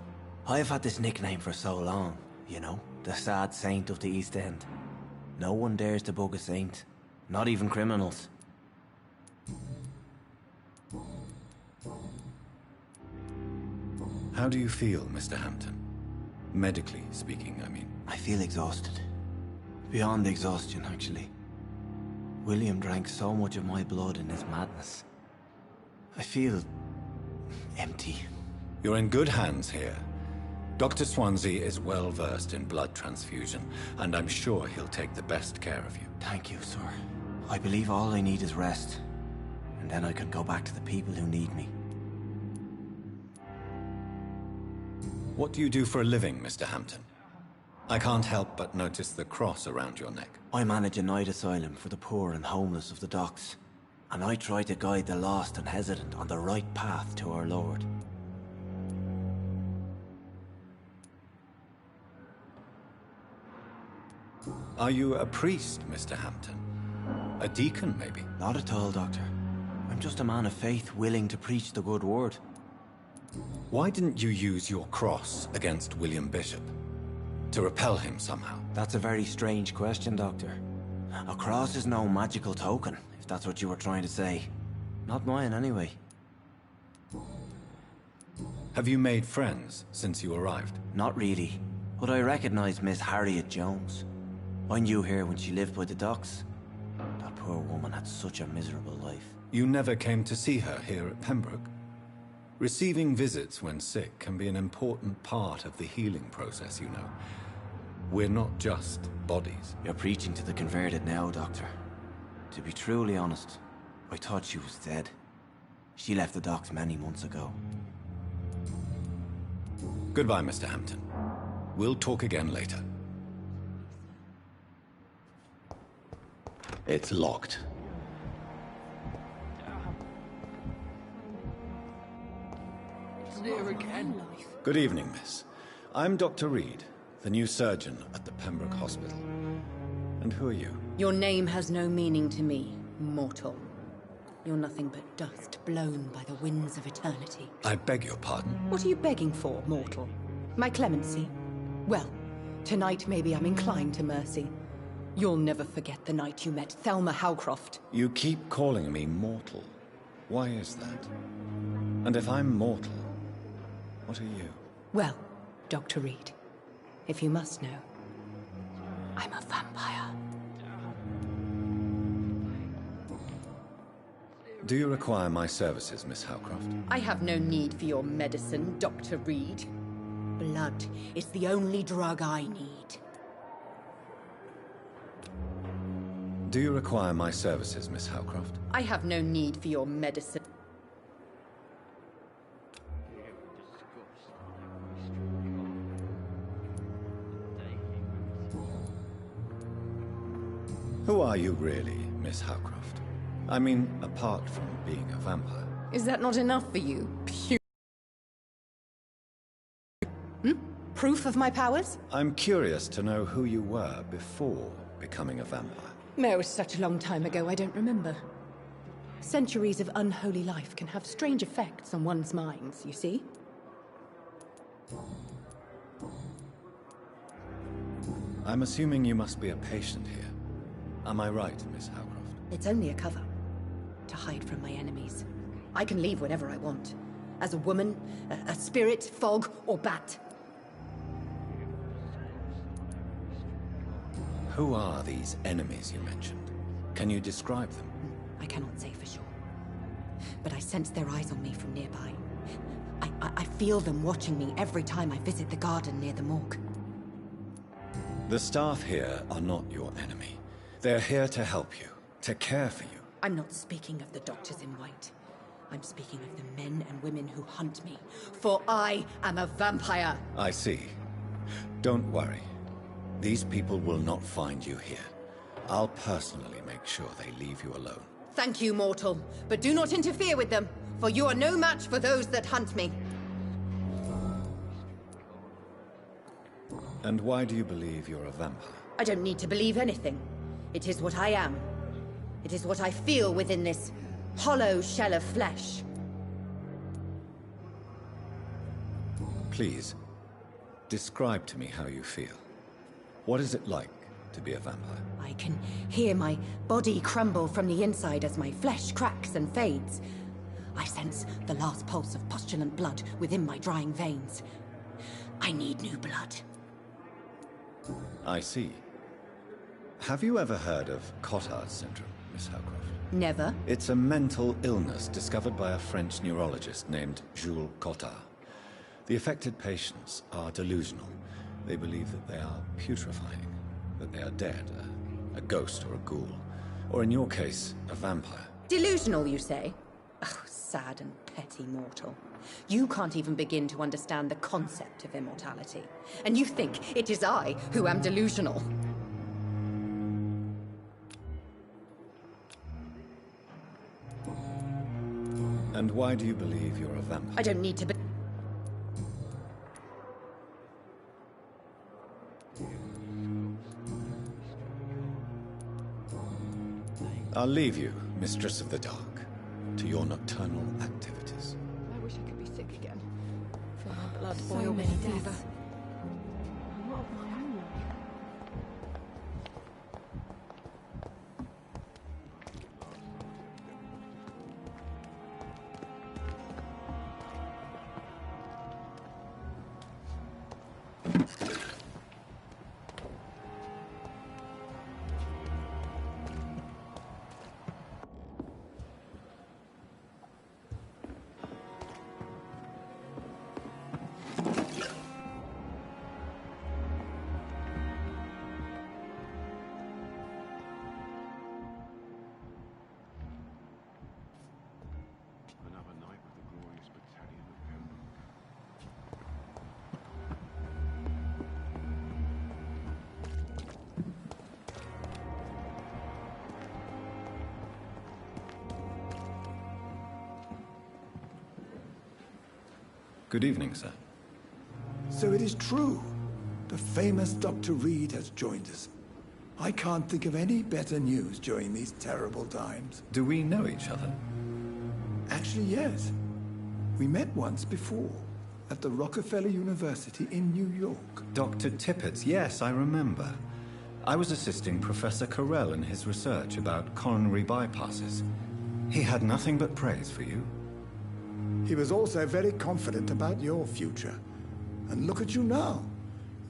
I've had this nickname for so long, you know, the sad saint of the East End. No one dares to bug a saint, not even criminals. How do you feel, Mr. Hampton? Medically speaking, I mean. I feel exhausted. Beyond exhaustion, actually. William drank so much of my blood in his madness. I feel empty. You're in good hands here. Dr. Swansea is well versed in blood transfusion, and I'm sure he'll take the best care of you. Thank you, sir. I believe all I need is rest, and then I can go back to the people who need me. What do you do for a living, Mr. Hampton? I can't help but notice the cross around your neck. I manage a night asylum for the poor and homeless of the docks, and I try to guide the lost and hesitant on the right path to our Lord. Are you a priest, Mr. Hampton? A deacon, maybe? Not at all, Doctor. I'm just a man of faith willing to preach the good word. Why didn't you use your cross against William Bishop? To repel him somehow? That's a very strange question, Doctor. A cross is no magical token, if that's what you were trying to say. Not mine, anyway. Have you made friends since you arrived? Not really, but I recognize Miss Harriet Jones. I knew her when she lived by the docks. That poor woman had such a miserable life. You never came to see her here at Pembroke? Receiving visits when sick can be an important part of the healing process, you know. We're not just bodies. You're preaching to the converted now, Doctor. To be truly honest, I thought she was dead. She left the docks many months ago. Goodbye, Mr. Hampton. We'll talk again later. It's locked. Good evening, miss. I'm Dr. Reed, the new surgeon at the Pembroke Hospital. And who are you? Your name has no meaning to me, mortal. You're nothing but dust blown by the winds of eternity. I beg your pardon? What are you begging for, mortal? My clemency? Well, tonight maybe I'm inclined to mercy. You'll never forget the night you met Thelma Howcroft. You keep calling me mortal. Why is that? And if I'm mortal, what are you? Well, Dr. Reed, if you must know, I'm a vampire. Do you require my services, Miss Howcroft? I have no need for your medicine, Dr. Reed. Blood is the only drug I need. Do you require my services, Miss Howcroft? I have no need for your medicine. Who are you really, Miss Howcroft? I mean, apart from being a vampire. Is that not enough for you? Proof of my powers? I'm curious to know who you were before becoming a vampire. It was such a long time ago, I don't remember. Centuries of unholy life can have strange effects on one's minds, you see? I'm assuming you must be a patient here. Am I right, Miss Howcroft? It's only a cover. To hide from my enemies. I can leave whenever I want. As a woman, a spirit, fog, or bat. Who are these enemies you mentioned? Can you describe them? I cannot say for sure. But I sense their eyes on me from nearby. I feel them watching me every time I visit the garden near the morgue. The staff here are not your enemy. They're here to help you, to care for you. I'm not speaking of the doctors in white. I'm speaking of the men and women who hunt me. For I am a vampire! I see. Don't worry. These people will not find you here. I'll personally make sure they leave you alone. Thank you, mortal. But do not interfere with them, for you are no match for those that hunt me. And why do you believe you're a vampire? I don't need to believe anything. It is what I am. It is what I feel within this hollow shell of flesh. Please, describe to me how you feel. What is it like to be a vampire? I can hear my body crumble from the inside as my flesh cracks and fades. I sense the last pulse of postulant blood within my drying veins. I need new blood. I see. Have you ever heard of Cotard syndrome, Miss Howcroft? Never. It's a mental illness discovered by a French neurologist named Jules Cotard. The affected patients are delusional. They believe that they are putrefying, that they are dead, a ghost or a ghoul, or in your case, a vampire. Delusional, you say? Oh, sad and petty mortal. You can't even begin to understand the concept of immortality. And you think it is I who am delusional. And why do you believe you're a vampire? I don't need to be... I'll leave you, Mistress of the Dark, to your nocturnal activities. I wish I could be sick again. Feel my blood So boil many with deaths. fever. Not of my own. Another night with the glorious battalion of Pembroke. Good evening, sir. So it is true. The famous Dr. Reed has joined us. I can't think of any better news during these terrible times. Do we know each other? Actually, yes. We met once before, at the Rockefeller University in New York. Dr. Tippett's, yes, I remember. I was assisting Professor Carell in his research about coronary bypasses. He had nothing but praise for you. He was also very confident about your future. And look at you now.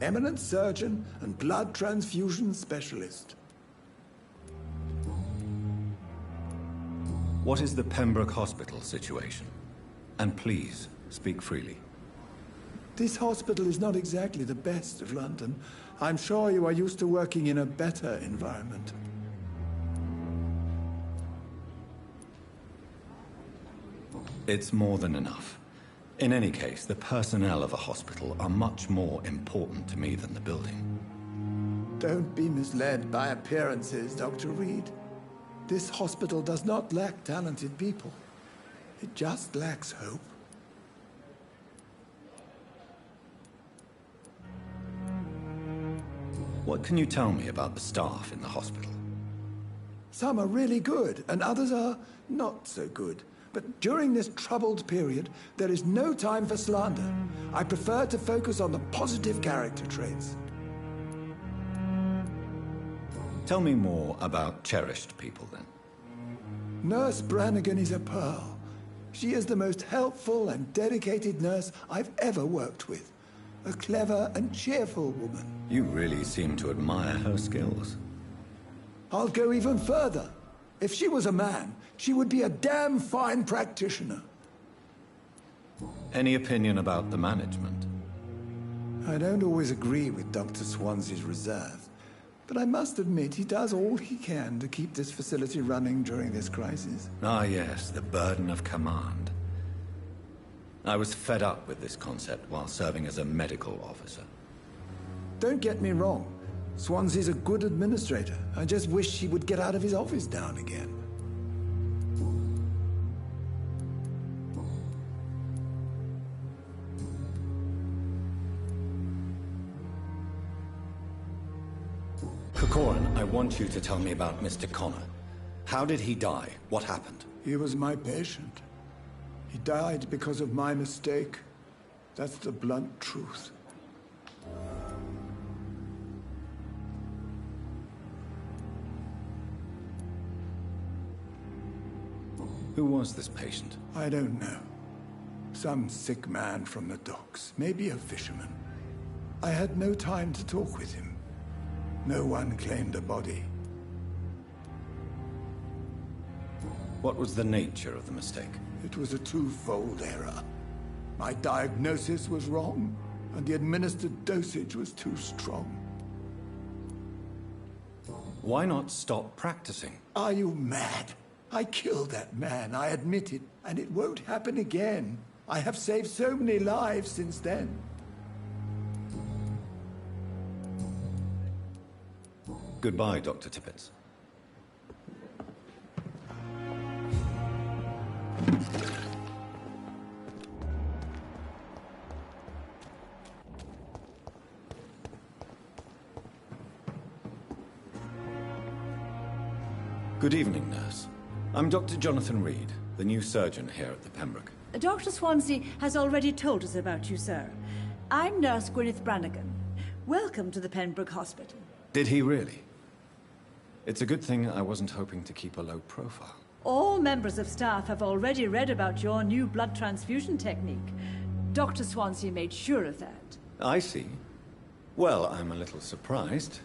Eminent surgeon and blood transfusion specialist. What is the Pembroke Hospital situation? And please, speak freely. This hospital is not exactly the best of London. I'm sure you are used to working in a better environment. It's more than enough. In any case, the personnel of a hospital are much more important to me than the building. Don't be misled by appearances, Dr. Reed. This hospital does not lack talented people. It just lacks hope. What can you tell me about the staff in the hospital? Some are really good, and others are not so good. But during this troubled period, there is no time for slander. I prefer to focus on the positive character traits. Tell me more about cherished people, then. Nurse Brannigan is a pearl. She is the most helpful and dedicated nurse I've ever worked with. A clever and cheerful woman. You really seem to admire her skills. I'll go even further. If she was a man, she would be a damn fine practitioner. Any opinion about the management? I don't always agree with Dr. Swansea's reserve, but I must admit he does all he can to keep this facility running during this crisis. Ah, yes, the burden of command. I was fed up with this concept while serving as a medical officer. Don't get me wrong. Swansea's a good administrator. I just wish he would get out of his office now and again. Corcoran, I want you to tell me about Mr. Connor. How did he die? What happened? He was my patient. He died because of my mistake. That's the blunt truth. Who was this patient? I don't know. Some sick man from the docks, maybe a fisherman. I had no time to talk with him. No one claimed a body. What was the nature of the mistake? It was a twofold error. My diagnosis was wrong, and the administered dosage was too strong. Why not stop practicing? Are you mad? I killed that man, I admit it, and it won't happen again. I have saved so many lives since then. Goodbye, Dr. Tippett. Good evening, nurse. I'm Dr. Jonathan Reed, the new surgeon here at the Pembroke. Dr. Swansea has already told us about you, sir. I'm Nurse Gwyneth Brannigan. Welcome to the Pembroke Hospital. Did he really? It's a good thing I wasn't hoping to keep a low profile. All members of staff have already read about your new blood transfusion technique. Dr. Swansea made sure of that. I see. Well, I'm a little surprised,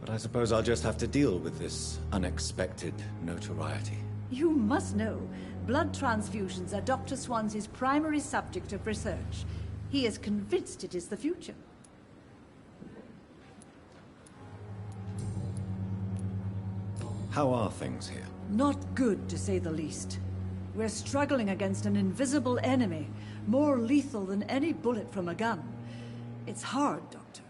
but I suppose I'll just have to deal with this unexpected notoriety. You must know, blood transfusions are Dr. Swansea's primary subject of research. He is convinced it is the future. How are things here? Not good, to say the least. We're struggling against an invisible enemy, more lethal than any bullet from a gun. It's hard, Doctor.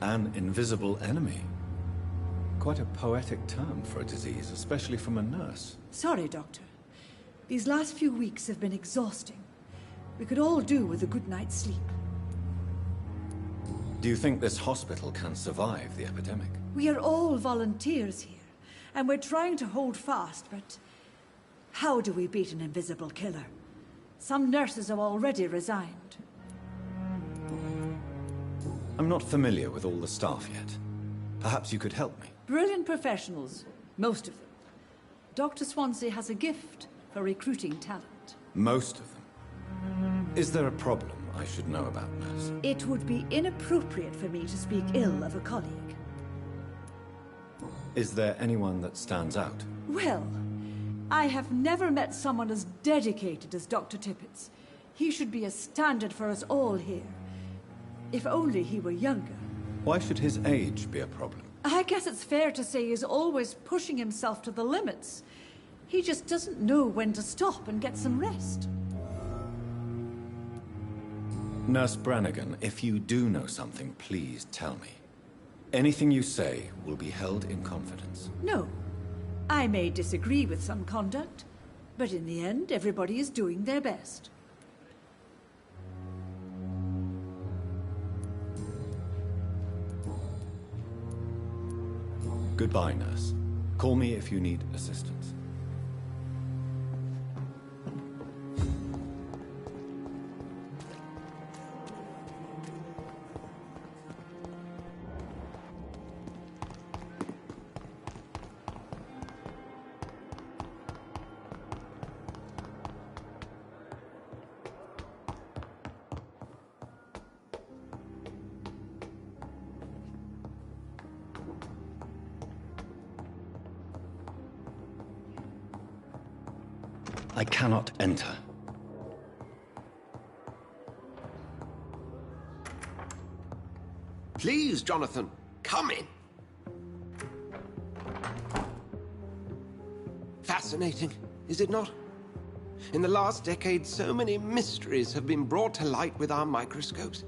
An invisible enemy? Quite a poetic term for a disease, especially from a nurse. Sorry, Doctor. These last few weeks have been exhausting. We could all do with a good night's sleep. Do you think this hospital can survive the epidemic? We are all volunteers here, and we're trying to hold fast, but how do we beat an invisible killer? Some nurses have already resigned. I'm not familiar with all the staff yet. Perhaps you could help me. Brilliant professionals, most of them. Dr. Swansea has a gift for recruiting talent. Most of them? Is there a problem I should know about, nurse? It would be inappropriate for me to speak ill of a colleague. Is there anyone that stands out? Well, I have never met someone as dedicated as Dr. Tippett's. He should be a standard for us all here. If only he were younger. Why should his age be a problem? I guess it's fair to say he's always pushing himself to the limits. He just doesn't know when to stop and get some rest. Nurse Brannigan, if you do know something, please tell me. Anything you say will be held in confidence. No. I may disagree with some conduct, but in the end, everybody is doing their best. Goodbye, nurse. Call me if you need assistance. I cannot enter. Please, Jonathan, come in. Fascinating, is it not? In the last decade, so many mysteries have been brought to light with our microscopes.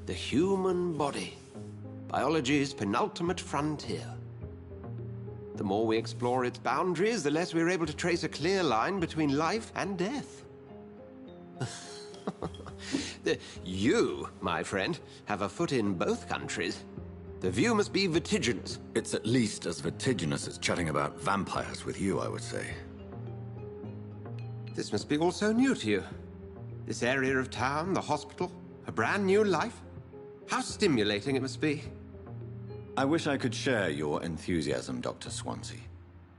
The human body, biology's penultimate frontier. The more we explore its boundaries, the less we're able to trace a clear line between life and death. You, my friend, have a foot in both countries. The view must be vertiginous. It's at least as vertiginous as chatting about vampires with you, I would say. This must be all so new to you. This area of town, the hospital, a brand new life. How stimulating it must be. I wish I could share your enthusiasm, Dr. Swansea,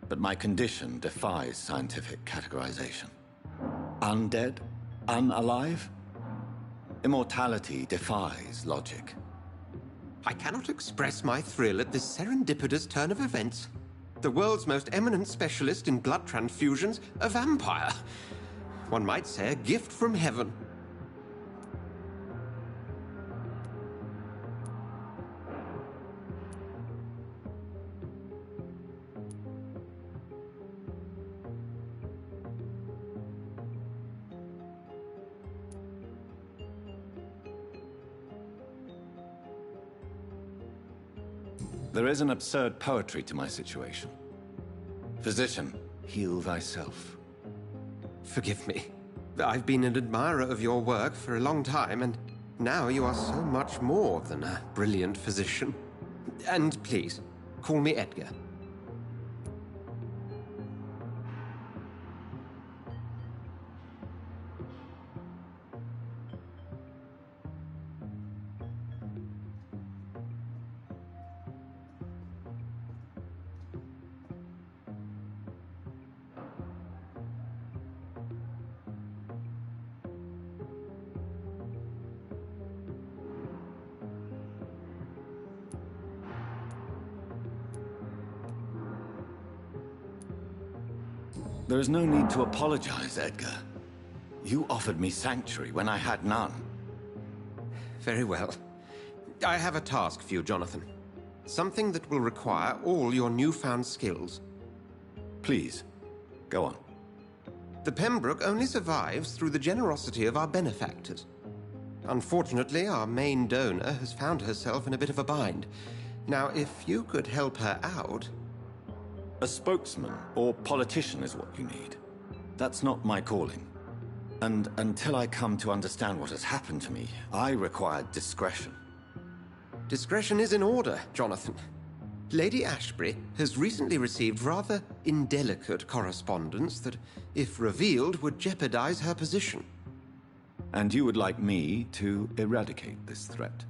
but my condition defies scientific categorization. Undead? Unalive? Immortality defies logic. I cannot express my thrill at this serendipitous turn of events. The world's most eminent specialist in blood transfusions, a vampire. One might say a gift from heaven. There is an absurd poetry to my situation. Physician, heal thyself. Forgive me. I've been an admirer of your work for a long time, and now you are so much more than a brilliant physician. And please, call me Edgar. There is no need to apologize, Edgar. You offered me sanctuary when I had none. Very well. I have a task for you, Jonathan. Something that will require all your newfound skills. Please, go on. The Pembroke only survives through the generosity of our benefactors. Unfortunately, our main donor has found herself in a bit of a bind. Now, if you could help her out... A spokesman or politician is what you need. That's not my calling. And until I come to understand what has happened to me, I require discretion. Discretion is in order, Jonathan. Lady Ashbury has recently received rather indelicate correspondence that, if revealed, would jeopardize her position. And you would like me to eradicate this threat?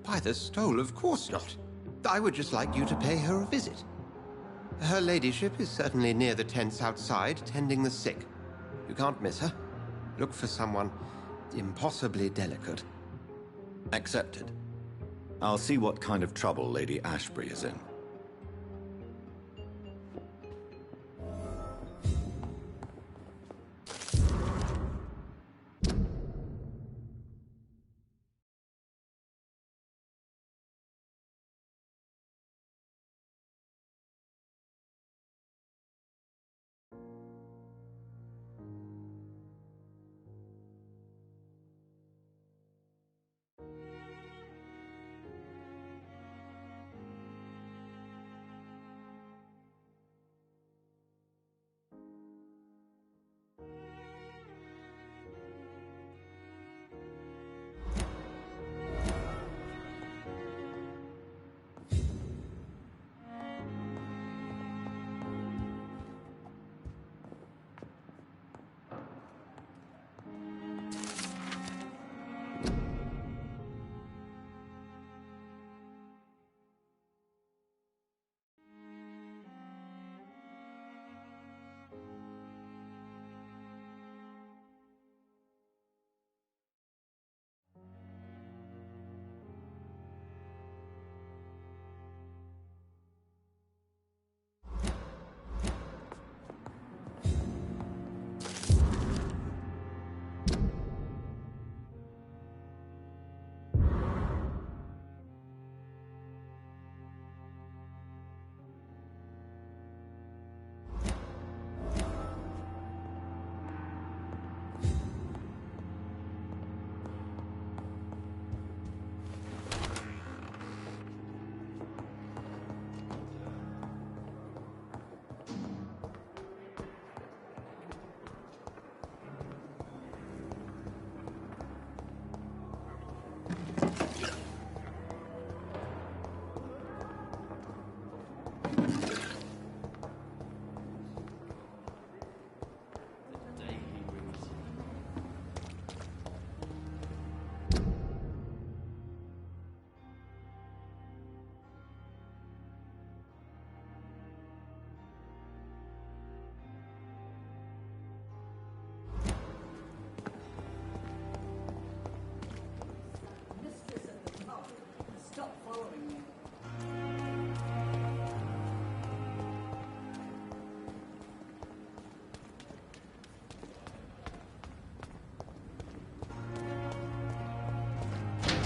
By the stole, of course not. I would just like you to pay her a visit. Her ladyship is certainly near the tents outside, tending the sick. You can't miss her. Look for someone impossibly delicate. Accepted. I'll see what kind of trouble Lady Ashbury is in.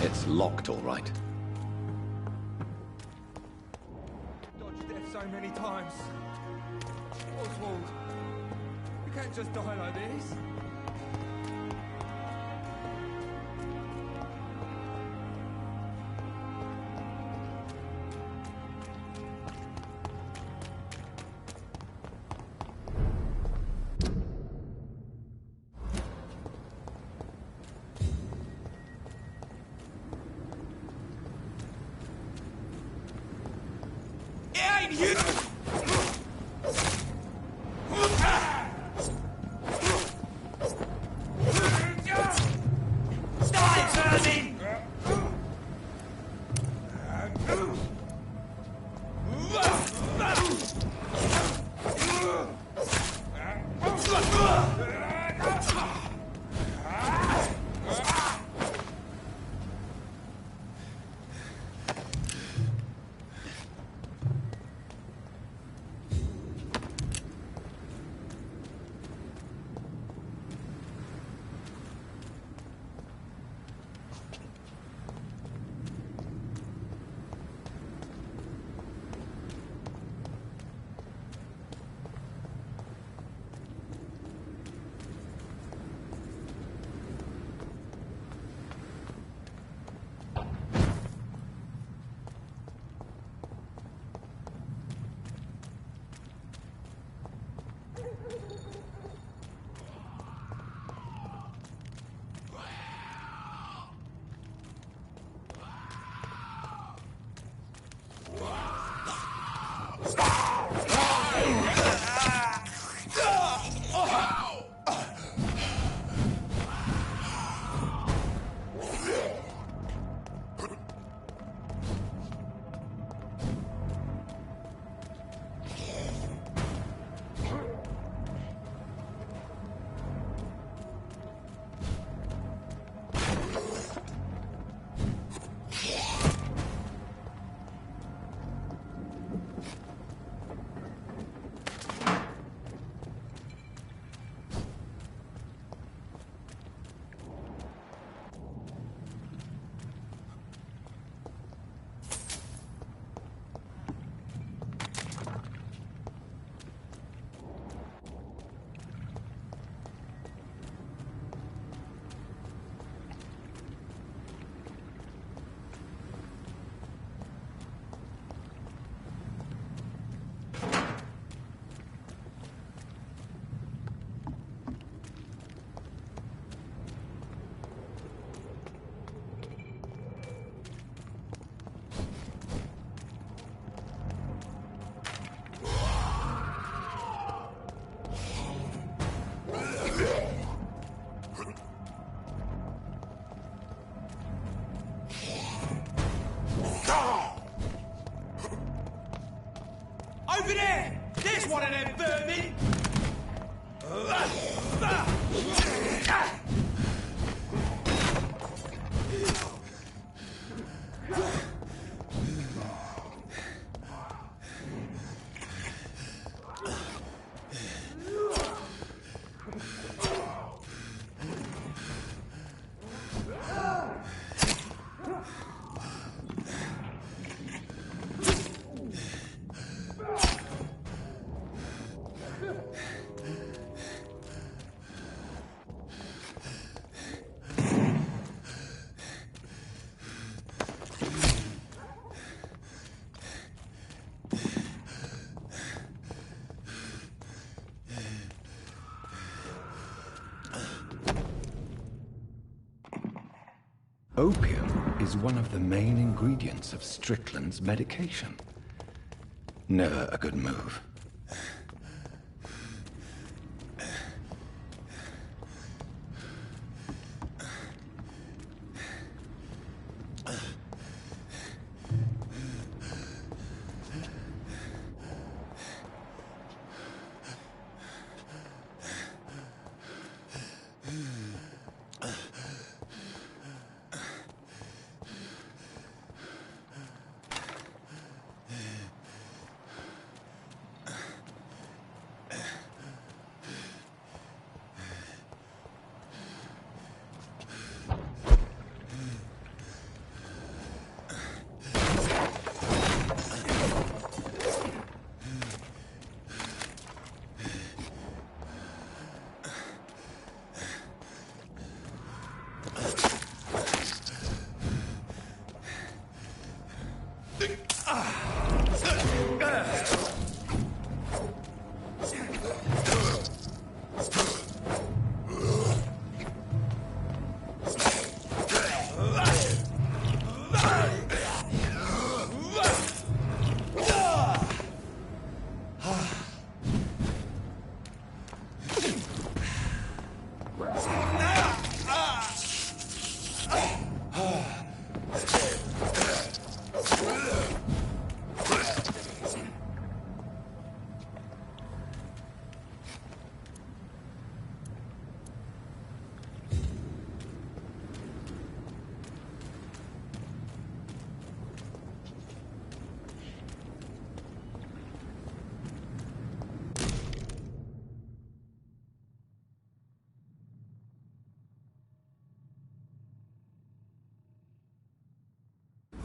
It's locked, all right. Dodged death so many times. Oswald, you can't just die like this. Over there! There's one of them vermin! Opium is one of the main ingredients of Strickland's medication. Never a good move.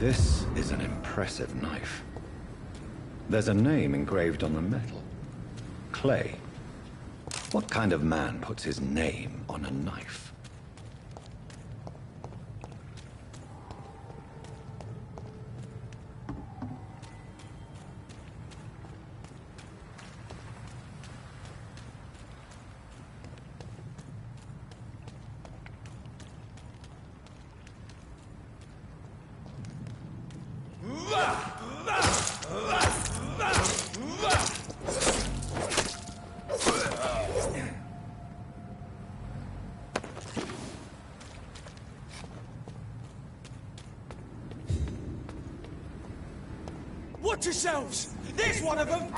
This is an impressive knife. There's a name engraved on the metal. Clay. What kind of man puts his name on a knife? Watch yourselves! There's one of them!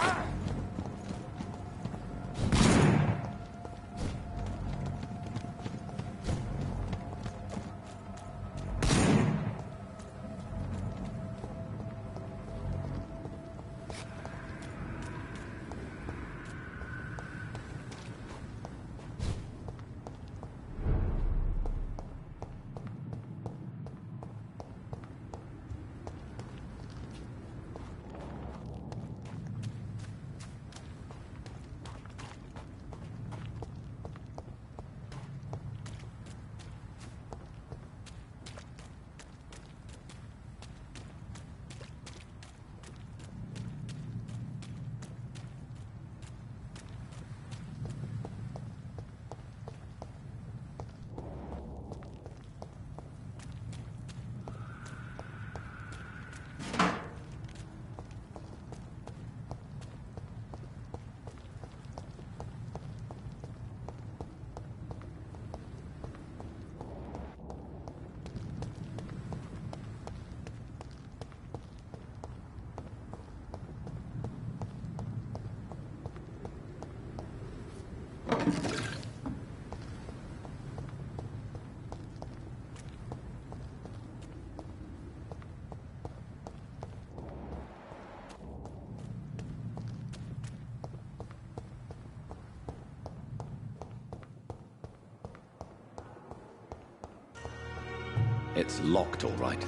It's locked, all right.